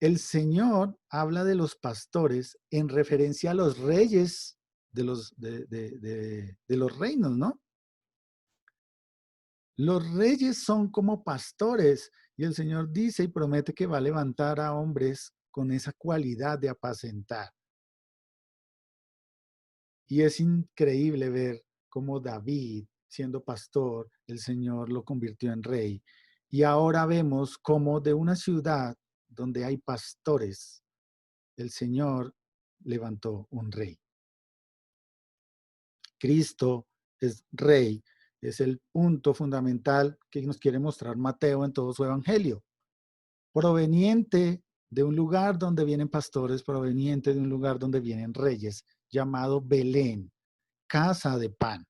el Señor habla de los pastores en referencia a los reyes de los reinos, ¿no? Los reyes son como pastores y el Señor dice y promete que va a levantar a hombres con esa cualidad de apacentar. Y es increíble ver cómo David, siendo pastor, el Señor lo convirtió en rey. Y ahora vemos cómo de una ciudad donde hay pastores, el Señor levantó un rey. Cristo es rey, es el punto fundamental que nos quiere mostrar Mateo en todo su evangelio. Proveniente de un lugar donde vienen pastores, proveniente de un lugar donde vienen reyes, llamado Belén, casa de pan.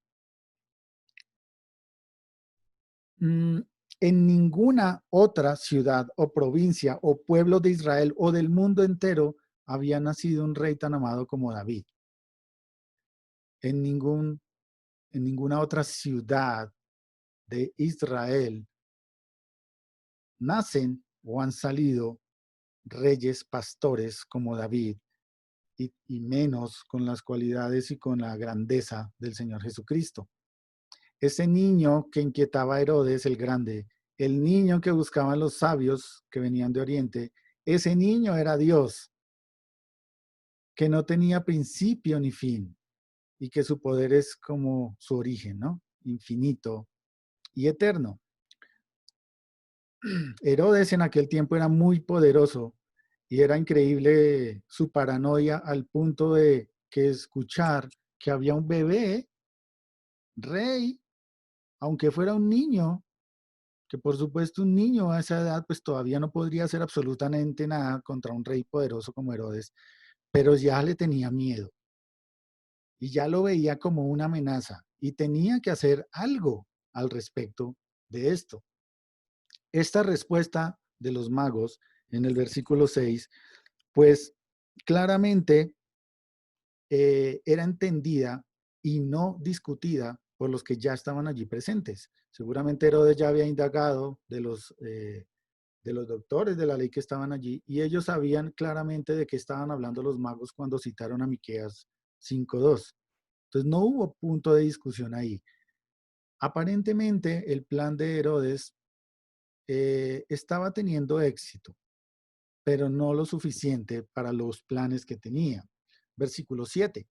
En ninguna otra ciudad o provincia o pueblo de Israel o del mundo entero había nacido un rey tan amado como David. En ninguna otra ciudad de Israel nacen o han salido reyes pastores como David y menos con las cualidades y con la grandeza del Señor Jesucristo. Ese niño que inquietaba a Herodes el Grande, el niño que buscaban los sabios que venían de Oriente, ese niño era Dios, que no tenía principio ni fin y que su poder es como su origen, ¿no? Infinito y eterno. Herodes en aquel tiempo era muy poderoso y era increíble su paranoia al punto de que escuchar que había un bebé rey, aunque fuera un niño, que por supuesto un niño a esa edad pues todavía no podría hacer absolutamente nada contra un rey poderoso como Herodes, pero ya le tenía miedo y ya lo veía como una amenaza y tenía que hacer algo al respecto de esto. Esta respuesta de los magos en el versículo 6, pues claramente era entendida y no discutida por los que ya estaban allí presentes. Seguramente Herodes ya había indagado de los doctores de la ley que estaban allí y ellos sabían claramente de qué estaban hablando los magos cuando citaron a Miqueas 5:2. Entonces no hubo punto de discusión ahí. Aparentemente el plan de Herodes estaba teniendo éxito, pero no lo suficiente para los planes que tenía. Versículo 7.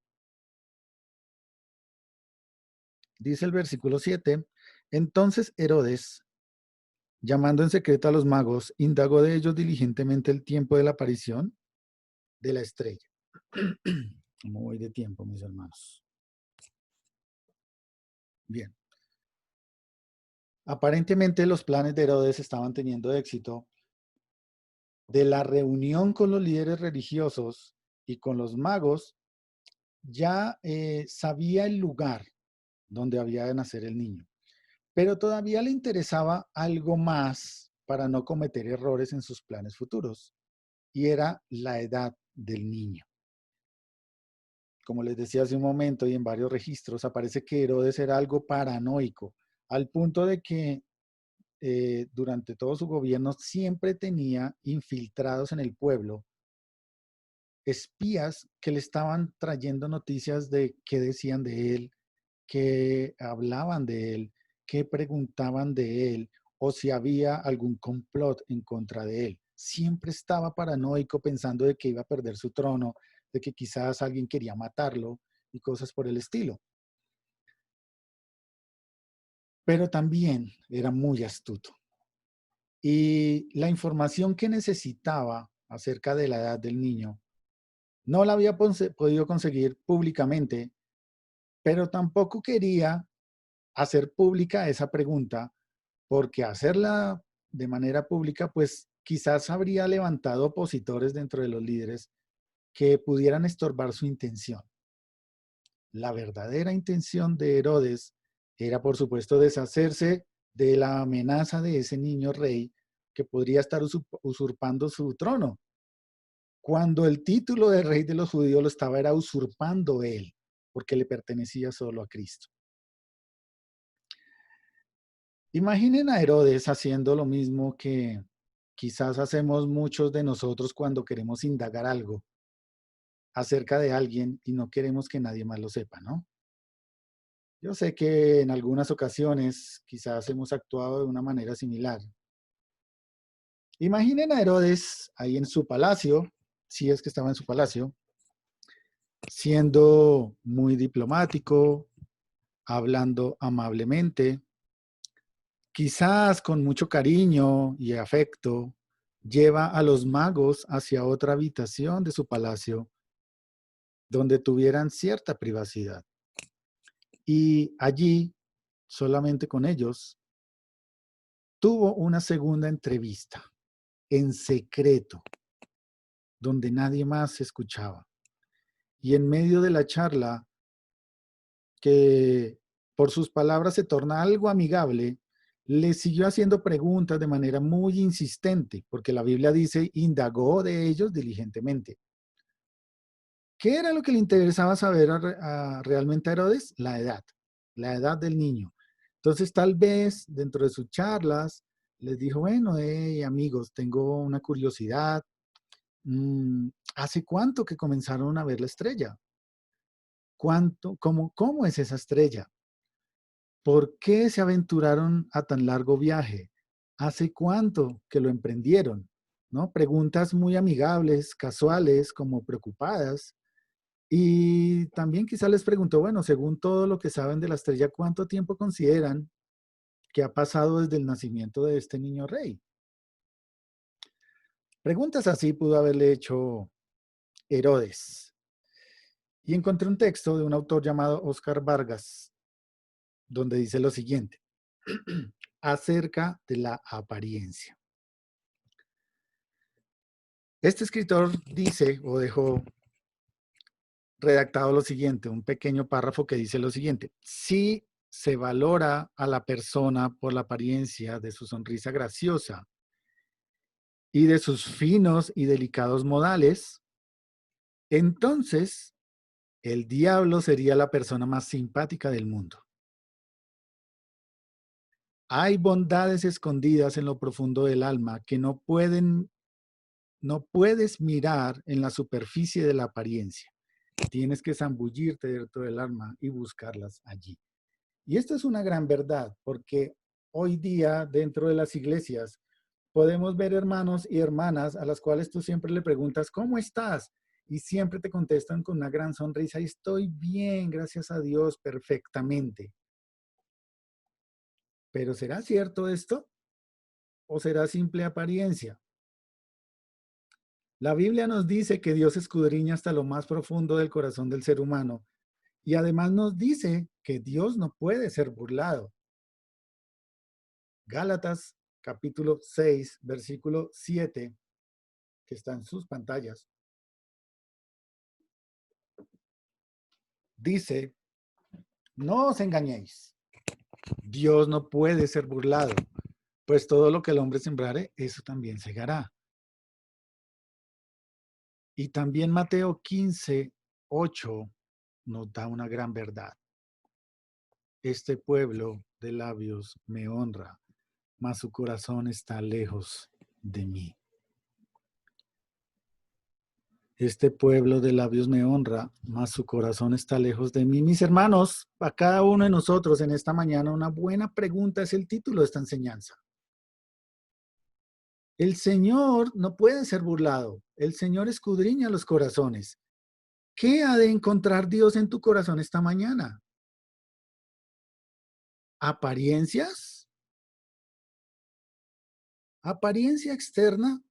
Dice el versículo 7, entonces Herodes, llamando en secreto a los magos, indagó de ellos diligentemente el tiempo de la aparición de la estrella. ¿Cómo voy de tiempo, mis hermanos? Bien. Aparentemente los planes de Herodes estaban teniendo éxito. De la reunión con los líderes religiosos y con los magos, ya sabía el lugar donde había de nacer el niño, pero todavía le interesaba algo más para no cometer errores en sus planes futuros, y era la edad del niño. Como les decía hace un momento y en varios registros, aparece que Herodes era algo paranoico, al punto de que durante todo su gobierno siempre tenía infiltrados en el pueblo espías que le estaban trayendo noticias de qué decían de él, qué hablaban de él, qué preguntaban de él, o si había algún complot en contra de él. Siempre estaba paranoico pensando de que iba a perder su trono, de que quizás alguien quería matarlo y cosas por el estilo. Pero también era muy astuto. Y la información que necesitaba acerca de la edad del niño no la había podido conseguir públicamente, pero tampoco quería hacer pública esa pregunta, porque hacerla de manera pública, pues quizás habría levantado opositores dentro de los líderes que pudieran estorbar su intención. La verdadera intención de Herodes era, por supuesto, deshacerse de la amenaza de ese niño rey que podría estar usurpando su trono, cuando el título de rey de los judíos lo estaba era usurpando él, porque le pertenecía solo a Cristo. Imaginen a Herodes haciendo lo mismo que quizás hacemos muchos de nosotros cuando queremos indagar algo acerca de alguien y no queremos que nadie más lo sepa, ¿no? Yo sé que en algunas ocasiones quizás hemos actuado de una manera similar. Imaginen a Herodes ahí en su palacio, si es que estaba en su palacio, siendo muy diplomático, hablando amablemente, quizás con mucho cariño y afecto, lleva a los magos hacia otra habitación de su palacio donde tuvieran cierta privacidad. Y allí, solamente con ellos, tuvo una segunda entrevista en secreto, donde nadie más se escuchaba. Y en medio de la charla, que por sus palabras se torna algo amigable, le siguió haciendo preguntas de manera muy insistente, porque la Biblia dice, indagó de ellos diligentemente. ¿Qué era lo que le interesaba saber realmente a Herodes? La edad del niño. Entonces, tal vez dentro de sus charlas, les dijo, bueno, amigos, tengo una curiosidad. ¿Hace cuánto que comenzaron a ver la estrella? ¿Cómo es esa estrella? ¿Por qué se aventuraron a tan largo viaje? ¿Hace cuánto que lo emprendieron? ¿No? Preguntas muy amigables, casuales, como preocupadas. Y también quizá les preguntó, bueno, según todo lo que saben de la estrella, ¿cuánto tiempo consideran que ha pasado desde el nacimiento de este niño rey? Preguntas así pudo haberle hecho Herodes. Y encontré un texto de un autor llamado Oscar Vargas, donde dice lo siguiente, acerca de la apariencia. Este escritor dice, o dejó redactado lo siguiente, un pequeño párrafo que dice lo siguiente, si se valora a la persona por la apariencia de su sonrisa graciosa y de sus finos y delicados modales, entonces el diablo sería la persona más simpática del mundo. Hay bondades escondidas en lo profundo del alma que no puedes mirar en la superficie de la apariencia. Tienes que zambullirte dentro del alma y buscarlas allí. Y esto es una gran verdad, porque hoy día dentro de las iglesias podemos ver hermanos y hermanas a las cuales tú siempre le preguntas, ¿cómo estás? Y siempre te contestan con una gran sonrisa, y estoy bien, gracias a Dios, perfectamente. ¿Pero será cierto esto? ¿O será simple apariencia? La Biblia nos dice que Dios escudriña hasta lo más profundo del corazón del ser humano y además nos dice que Dios no puede ser burlado. Gálatas capítulo 6, versículo 7, que está en sus pantallas, dice, no os engañéis, Dios no puede ser burlado, pues todo lo que el hombre sembrare, eso también segará. Y también Mateo 15, 8 nos da una gran verdad. Este pueblo de labios me honra, mas su corazón está lejos de mí. Este pueblo de labios me honra, mas su corazón está lejos de mí. Mis hermanos, a cada uno de nosotros en esta mañana, una buena pregunta es el título de esta enseñanza. El Señor no puede ser burlado. El Señor escudriña los corazones. ¿Qué ha de encontrar Dios en tu corazón esta mañana? ¿Apariencias? ¿Apariencia externa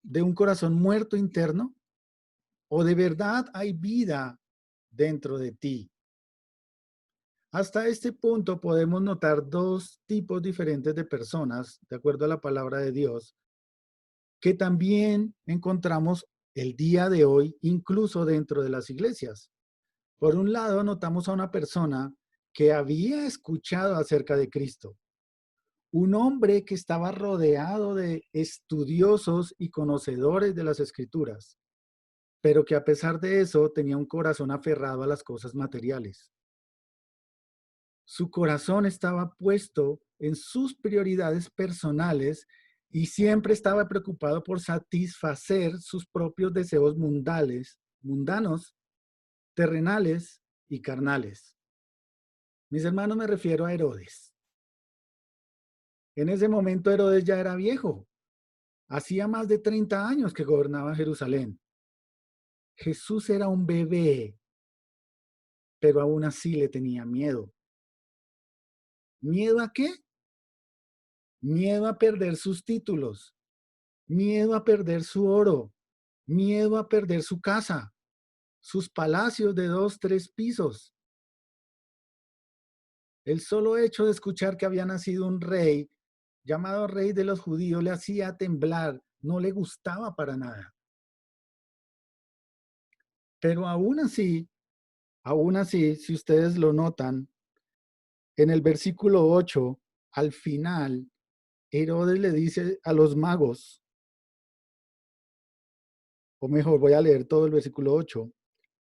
de un corazón muerto interno? ¿O de verdad hay vida dentro de ti? Hasta este punto podemos notar dos tipos diferentes de personas, de acuerdo a la palabra de Dios, que también encontramos el día de hoy, incluso dentro de las iglesias. Por un lado, notamos a una persona que había escuchado acerca de Cristo, un hombre que estaba rodeado de estudiosos y conocedores de las Escrituras, pero que a pesar de eso tenía un corazón aferrado a las cosas materiales. Su corazón estaba puesto en sus prioridades personales y siempre estaba preocupado por satisfacer sus propios deseos mundanos, terrenales y carnales. Mis hermanos, me refiero a Herodes. En ese momento Herodes ya era viejo. Hacía más de 30 años que gobernaba Jerusalén. Jesús era un bebé, pero aún así le tenía miedo. ¿Miedo a qué? Miedo a perder sus títulos, miedo a perder su oro, miedo a perder su casa, sus palacios de 2, 3 pisos. El solo hecho de escuchar que había nacido un rey, llamado rey de los judíos, le hacía temblar, no le gustaba para nada. Pero aún así, si ustedes lo notan, en el versículo 8, al final, Herodes le dice a los magos, o mejor, voy a leer todo el versículo 8.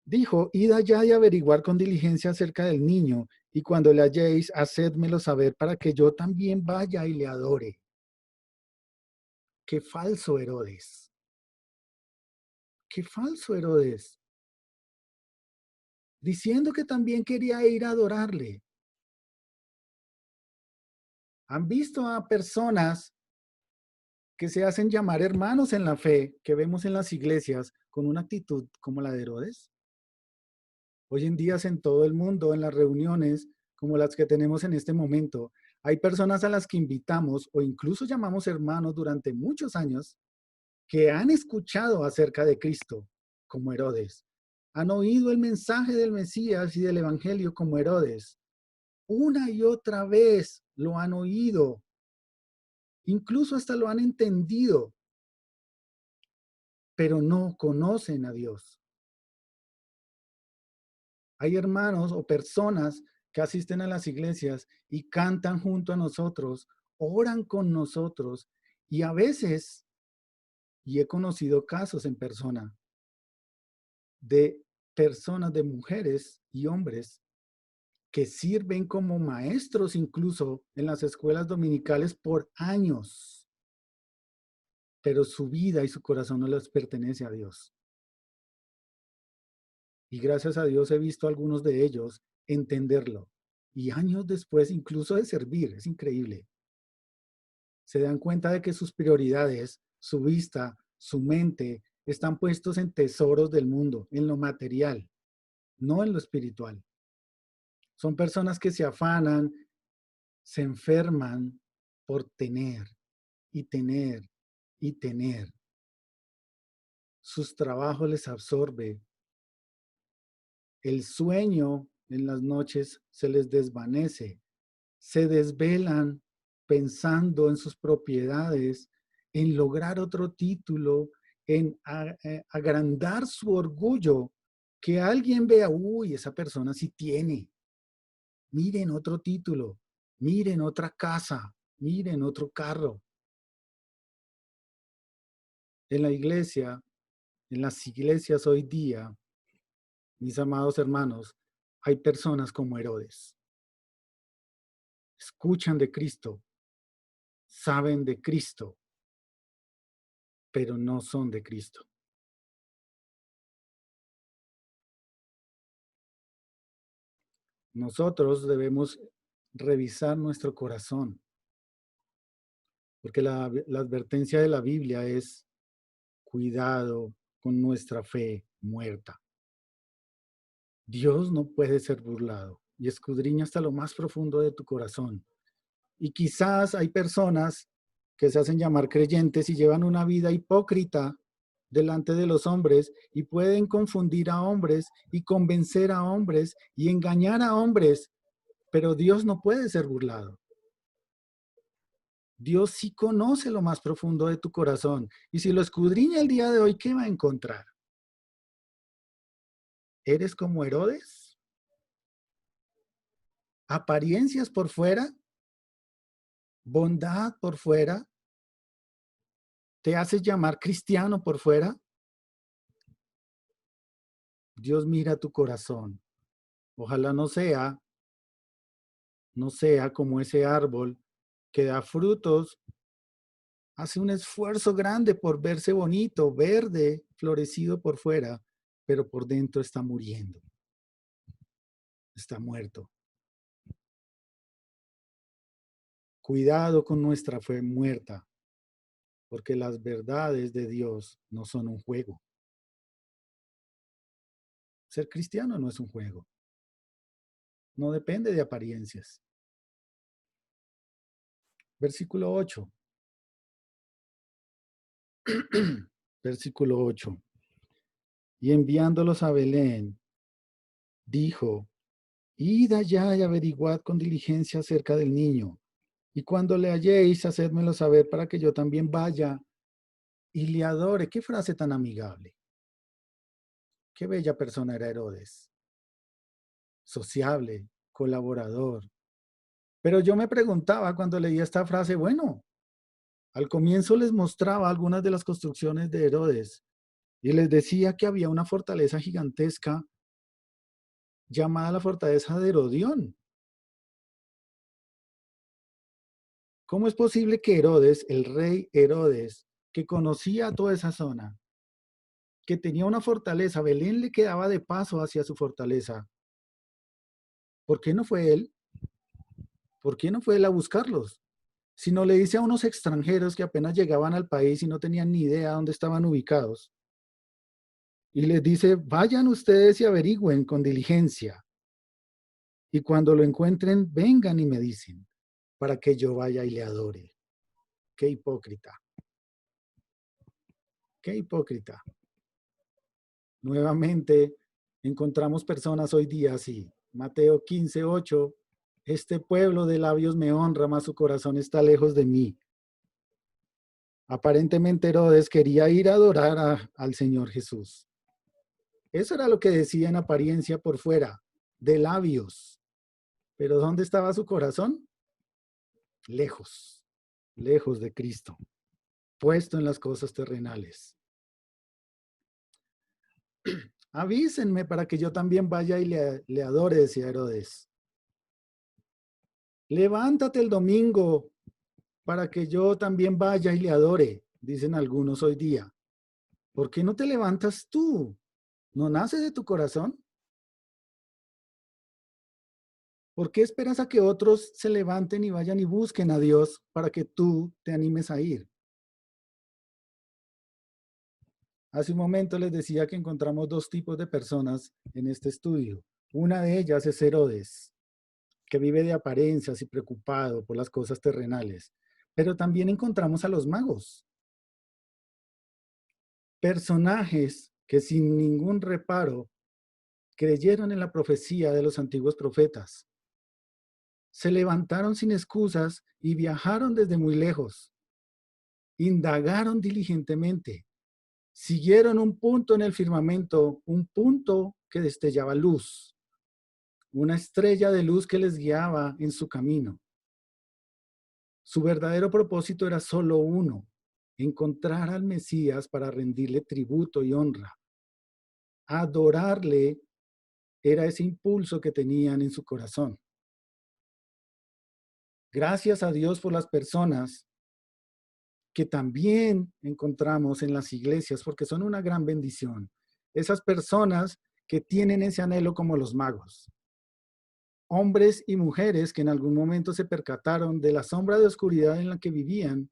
Dijo, id allá y averiguar con diligencia acerca del niño, y cuando le halléis, hacedmelo saber para que yo también vaya y le adore. Qué falso Herodes. Qué falso Herodes. Diciendo que también quería ir a adorarle. ¿Han visto a personas que se hacen llamar hermanos en la fe, que vemos en las iglesias, con una actitud como la de Herodes? Hoy en día en todo el mundo, en las reuniones como las que tenemos en este momento, hay personas a las que invitamos o incluso llamamos hermanos durante muchos años que han escuchado acerca de Cristo como Herodes. Han oído el mensaje del Mesías y del Evangelio como Herodes. Una y otra vez lo han oído. Incluso hasta lo han entendido, pero no conocen a Dios. Hay hermanos o personas que asisten a las iglesias y cantan junto a nosotros, oran con nosotros y a veces, y he conocido casos en persona, de personas, de mujeres y hombres que sirven como maestros incluso en las escuelas dominicales por años, pero su vida y su corazón no les pertenece a Dios. Y gracias a Dios he visto a algunos de ellos entenderlo. Y años después, incluso de servir, es increíble. Se dan cuenta de que sus prioridades, su vista, su mente, están puestos en tesoros del mundo, en lo material, no en lo espiritual. Son personas que se afanan, se enferman por tener y tener y tener. sus trabajos les absorbe. El sueño en las noches se les desvanece. Se desvelan pensando en sus propiedades, en lograr otro título, en agrandar su orgullo. Que alguien vea, uy, esa persona sí tiene. Miren otro título, miren otra casa, miren otro carro. En la iglesia, en las iglesias hoy día, mis amados hermanos, hay personas como Herodes. Escuchan de Cristo, saben de Cristo, pero no son de Cristo. Nosotros debemos revisar nuestro corazón, porque la advertencia de la Biblia es cuidado con nuestra fe muerta. Dios no puede ser burlado y escudriña hasta lo más profundo de tu corazón. Y quizás hay personas que se hacen llamar creyentes y llevan una vida hipócrita delante de los hombres y pueden confundir a hombres y convencer a hombres y engañar a hombres, pero Dios no puede ser burlado. Dios sí conoce lo más profundo de tu corazón y si lo escudriña el día de hoy, ¿qué va a encontrar? ¿Eres como Herodes? ¿Apariencias por fuera? ¿Bondad por fuera? ¿Te haces llamar cristiano por fuera? Dios mira tu corazón. Ojalá no sea como ese árbol que da frutos, hace un esfuerzo grande por verse bonito, verde, florecido por fuera, pero por dentro está muriendo, está muerto. Cuidado con nuestra fe muerta, porque las verdades de Dios no son un juego. Ser cristiano no es un juego. No depende de apariencias. Versículo 8. Versículo 8. Y enviándolos a Belén, dijo: id allá y averiguad con diligencia acerca del niño. Y cuando le halléis, hacedmelo saber para que yo también vaya y le adore. Qué frase tan amigable. Qué bella persona era Herodes. Sociable, colaborador. Pero yo me preguntaba cuando leía esta frase, bueno, al comienzo les mostraba algunas de las construcciones de Herodes y les decía que había una fortaleza gigantesca llamada la fortaleza de Herodión. ¿Cómo es posible que Herodes, el rey Herodes, que conocía toda esa zona, que tenía una fortaleza, Belén le quedaba de paso hacia su fortaleza? ¿Por qué no fue él? ¿Por qué no fue él a buscarlos? Si no le dice a unos extranjeros que apenas llegaban al país y no tenían ni idea dónde estaban ubicados. Y les dice, vayan ustedes y averigüen con diligencia. Y cuando lo encuentren, vengan y me dicen, para que yo vaya y le adore. Qué hipócrita. Qué hipócrita. Nuevamente encontramos personas hoy día así. Mateo 15:8. Este pueblo de labios me honra, mas su corazón está lejos de mí. Aparentemente Herodes quería ir a adorar al Señor Jesús. Eso era lo que decía en apariencia por fuera, de labios. Pero ¿dónde estaba su corazón? Lejos, lejos de Cristo, puesto en las cosas terrenales. Avísenme para que yo también vaya y le adore, decía Herodes. Levántate el domingo para que yo también vaya y le adore, dicen algunos hoy día. ¿Por qué no te levantas tú? ¿No nace de tu corazón? ¿Por qué esperas a que otros se levanten y vayan y busquen a Dios para que tú te animes a ir? Hace un momento les decía que encontramos dos tipos de personas en este estudio. Una de ellas es Herodes, que vive de apariencias y preocupado por las cosas terrenales. Pero también encontramos a los magos. Personajes que sin ningún reparo creyeron en la profecía de los antiguos profetas. Se levantaron sin excusas y viajaron desde muy lejos. Indagaron diligentemente. Siguieron un punto en el firmamento, un punto que destellaba luz, una estrella de luz que les guiaba en su camino. Su verdadero propósito era solo uno: encontrar al Mesías para rendirle tributo y honra. Adorarle era ese impulso que tenían en su corazón. Gracias a Dios por las personas que también encontramos en las iglesias, porque son una gran bendición. Esas personas que tienen ese anhelo como los magos. Hombres y mujeres que en algún momento se percataron de la sombra de oscuridad en la que vivían,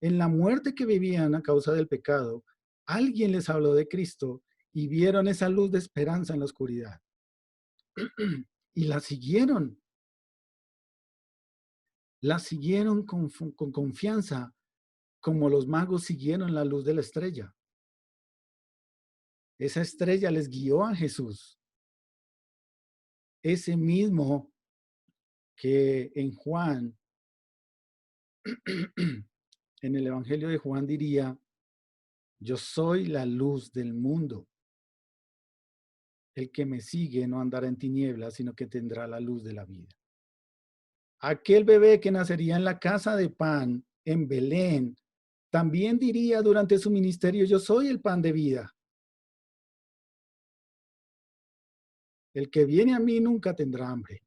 en la muerte que vivían a causa del pecado. Alguien les habló de Cristo y vieron esa luz de esperanza en la oscuridad. Y la siguieron. La siguieron con confianza, como los magos siguieron la luz de la estrella. Esa estrella les guió a Jesús. Ese mismo que en Juan, en el Evangelio de Juan diría: yo soy la luz del mundo. El que me sigue no andará en tinieblas, sino que tendrá la luz de la vida. Aquel bebé que nacería en la casa de pan, en Belén, también diría durante su ministerio: yo soy el pan de vida. El que viene a mí nunca tendrá hambre,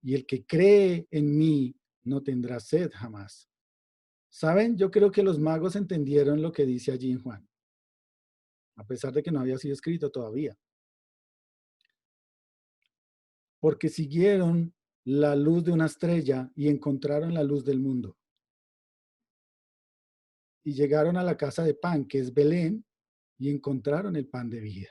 y el que cree en mí no tendrá sed jamás. ¿Saben? Yo creo que los magos entendieron lo que dice allí en Juan, a pesar de que no había sido escrito todavía. Porque siguieron la luz de una estrella y encontraron la luz del mundo. Y llegaron a la casa de pan, que es Belén, y encontraron el pan de vida.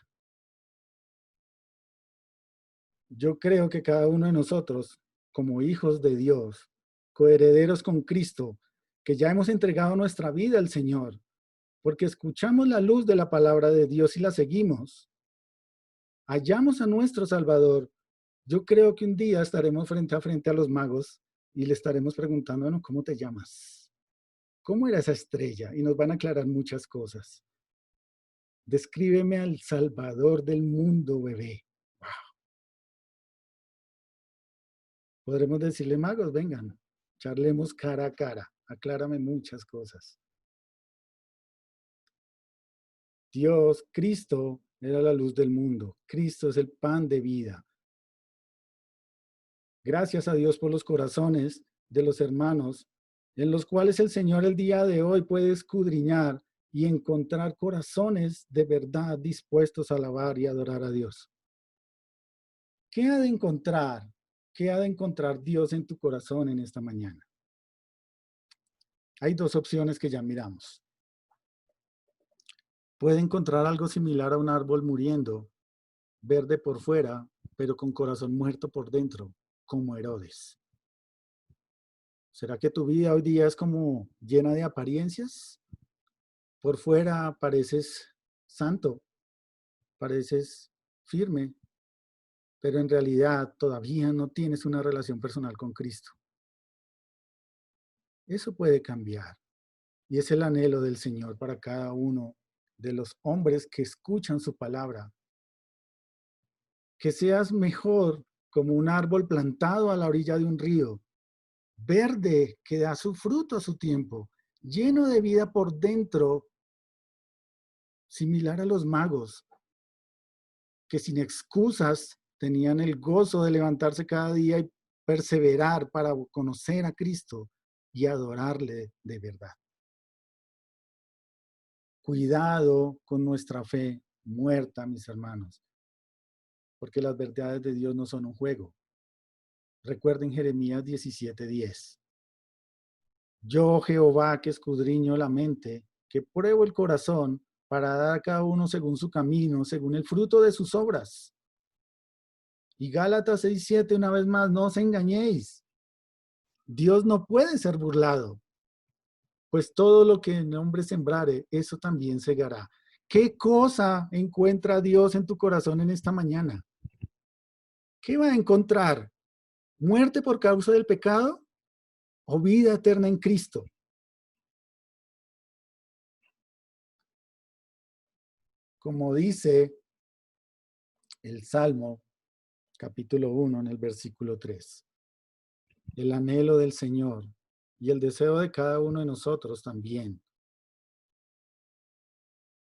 Yo creo que cada uno de nosotros, como hijos de Dios, coherederos con Cristo, que ya hemos entregado nuestra vida al Señor, porque escuchamos la luz de la palabra de Dios y la seguimos, hallamos a nuestro Salvador. Yo creo que un día estaremos frente a frente a los magos y le estaremos preguntando: bueno, ¿cómo te llamas? ¿Cómo era esa estrella? Y nos van a aclarar muchas cosas. Descríbeme al Salvador del mundo, bebé. Wow. Podremos decirle: magos, vengan, charlemos cara a cara, aclárame muchas cosas. Dios, Cristo, era la luz del mundo. Cristo es el pan de vida. Gracias a Dios por los corazones de los hermanos, en los cuales el Señor el día de hoy puede escudriñar y encontrar corazones de verdad dispuestos a alabar y adorar a Dios. ¿Qué ha de encontrar? ¿Qué ha de encontrar Dios en tu corazón en esta mañana? Hay dos opciones que ya miramos. Puede encontrar algo similar a un árbol muriendo, verde por fuera, pero con corazón muerto por dentro, como Herodes. ¿Será que tu vida hoy día es como llena de apariencias? Por fuera pareces santo, pareces firme, pero en realidad todavía no tienes una relación personal con Cristo. Eso puede cambiar. Y es el anhelo del Señor para cada uno de los hombres que escuchan su palabra. Que seas mejor como un árbol plantado a la orilla de un río, verde, que da su fruto a su tiempo, lleno de vida por dentro, similar a los magos, que sin excusas tenían el gozo de levantarse cada día y perseverar para conocer a Cristo y adorarle de verdad. Cuidado con nuestra fe muerta, mis hermanos, porque las verdades de Dios no son un juego. Recuerden Jeremías 17:10. Yo, Jehová, que escudriño la mente, que pruebo el corazón, para dar a cada uno según su camino, según el fruto de sus obras. Y Gálatas 6:7, una vez más: no os engañéis. Dios no puede ser burlado, Pues todo lo que el hombre sembrare, eso también segará. ¿Qué cosa encuentra Dios en tu corazón en esta mañana? ¿Qué va a encontrar? ¿Muerte por causa del pecado o vida eterna en Cristo? Como dice el Salmo, capítulo 1, en el versículo 3. El anhelo del Señor y el deseo de cada uno de nosotros también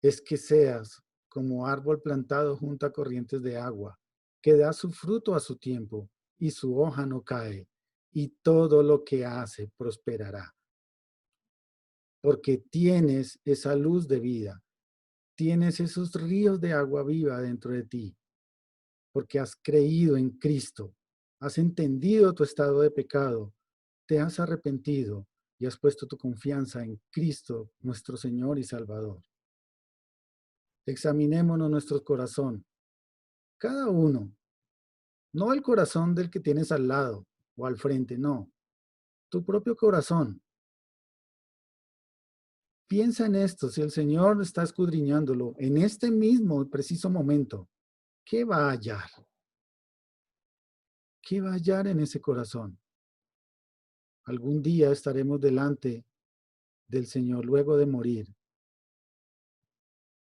es que seas como árbol plantado junto a corrientes de agua, que da su fruto a su tiempo y su hoja no cae, y todo lo que hace prosperará. Porque tienes esa luz de vida, tienes esos ríos de agua viva dentro de ti, porque has creído en Cristo, has entendido tu estado de pecado, te has arrepentido y has puesto tu confianza en Cristo, nuestro Señor y Salvador. Examinémonos nuestro corazón, cada uno, no el corazón del que tienes al lado o al frente, no, tu propio corazón. Piensa en esto, si el Señor está escudriñándolo en este mismo preciso momento, ¿qué va a hallar? ¿Qué va a hallar en ese corazón? Algún día estaremos delante del Señor luego de morir,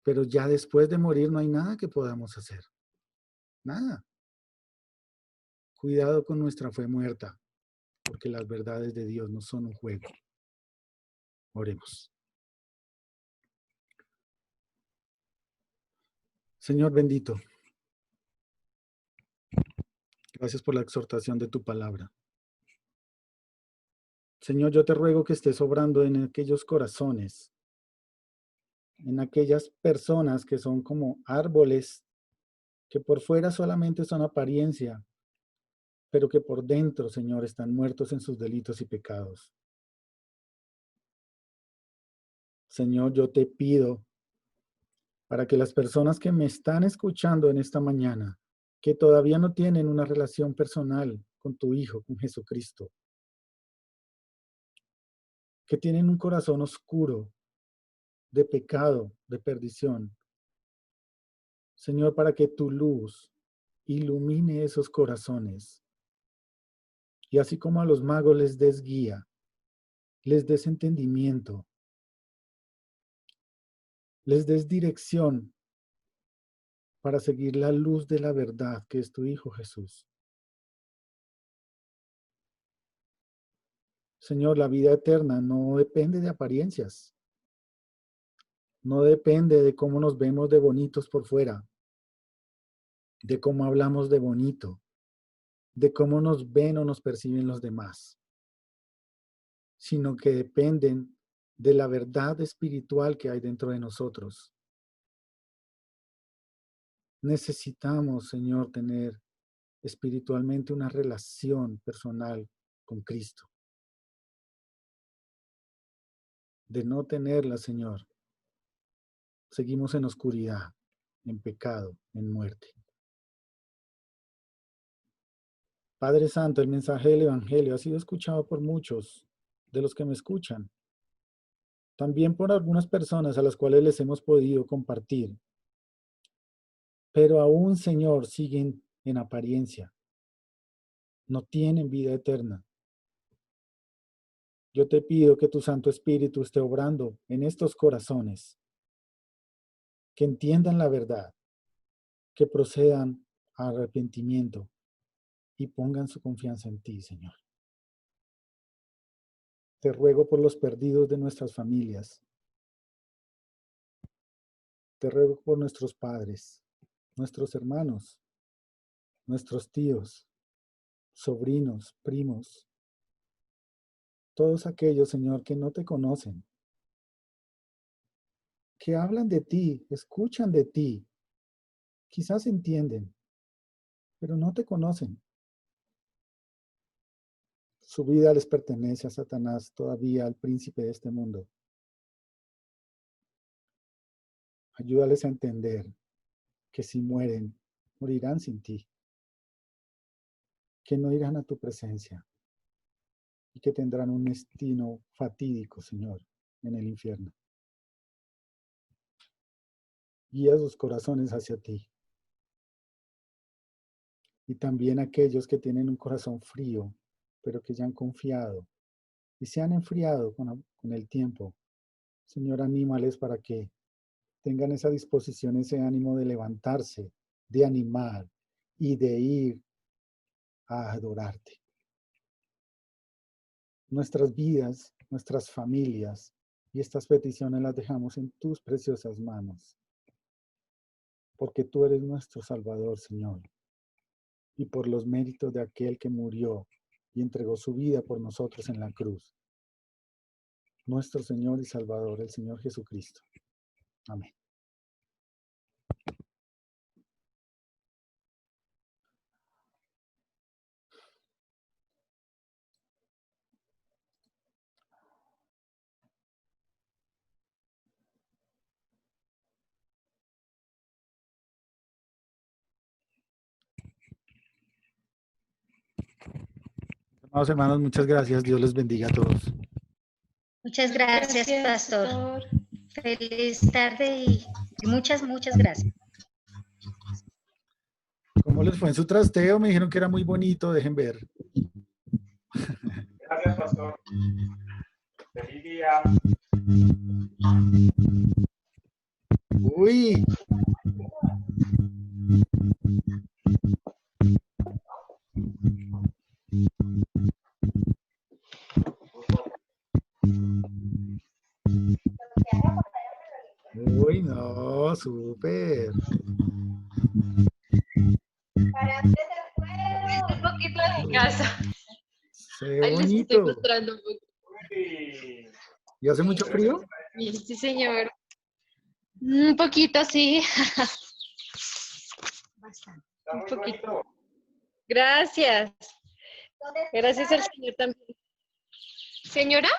pero ya después de morir no hay nada que podamos hacer, nada. Cuidado con nuestra fe muerta, porque las verdades de Dios no son un juego. Oremos. Señor bendito, gracias por la exhortación de tu palabra. Señor, yo te ruego que estés obrando en aquellos corazones, en aquellas personas que son como árboles, que por fuera solamente son apariencia, pero que por dentro, Señor, están muertos en sus delitos y pecados. Señor, yo te pido para que las personas que me están escuchando en esta mañana, que todavía no tienen una relación personal con tu Hijo, con Jesucristo, que tienen un corazón oscuro, de pecado, de perdición, Señor, para que tu luz ilumine esos corazones y así como a los magos les des guía, les des entendimiento, les des dirección para seguir la luz de la verdad que es tu Hijo Jesús. Señor, la vida eterna no depende de apariencias, no depende de cómo nos vemos de bonitos por fuera, de cómo hablamos de bonito, de cómo nos ven o nos perciben los demás, sino que dependen de la verdad espiritual que hay dentro de nosotros. Necesitamos, Señor, tener espiritualmente una relación personal con Cristo. De no tenerla, Señor, seguimos en oscuridad, en pecado, en muerte. Padre Santo, el mensaje del Evangelio ha sido escuchado por muchos de los que me escuchan. También por algunas personas a las cuales les hemos podido compartir. Pero aún, Señor, siguen en apariencia. No tienen vida eterna. Yo te pido que tu Santo Espíritu esté obrando en estos corazones, que entiendan la verdad, que procedan a arrepentimiento y pongan su confianza en ti, Señor. Te ruego por los perdidos de nuestras familias. Te ruego por nuestros padres, nuestros hermanos, nuestros tíos, sobrinos, primos, todos aquellos, Señor, que no te conocen, que hablan de ti, escuchan de ti, quizás entienden, pero no te conocen. Su vida les pertenece a Satanás, todavía al príncipe de este mundo. Ayúdales a entender que si mueren, morirán sin ti, que no irán a tu presencia y que tendrán un destino fatídico, Señor, en el infierno. Guía sus corazones hacia ti. Y también aquellos que tienen un corazón frío, pero que ya han confiado y se han enfriado con el tiempo. Señor, anímales para que tengan esa disposición, ese ánimo de levantarse, de animar y de ir a adorarte. Nuestras vidas, nuestras familias y estas peticiones las dejamos en tus preciosas manos, porque tú eres nuestro Salvador, Señor, y por los méritos de aquel que murió y entregó su vida por nosotros en la cruz, nuestro Señor y Salvador, el Señor Jesucristo. Amén. Amados hermanos, muchas gracias. Dios les bendiga a todos. Muchas gracias, pastor. Feliz tarde y muchas gracias. ¿Cómo les fue en su trasteo? Me dijeron que era muy bonito, dejen ver. Gracias, pastor. Feliz día. Uy. Uy, no, súper. Un poquito de mi casa. Se ve Ahí les estoy bonito. mostrando un poquito. ¿Y hace mucho frío? Sí, señor. Un poquito, sí. Bastante. Está muy bonito. Gracias. Gracias al Señor también. ¿Señora?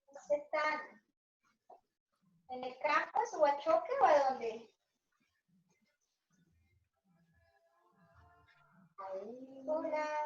¿Dónde están? ¿En el campo, Subachoque o a dónde? Hola.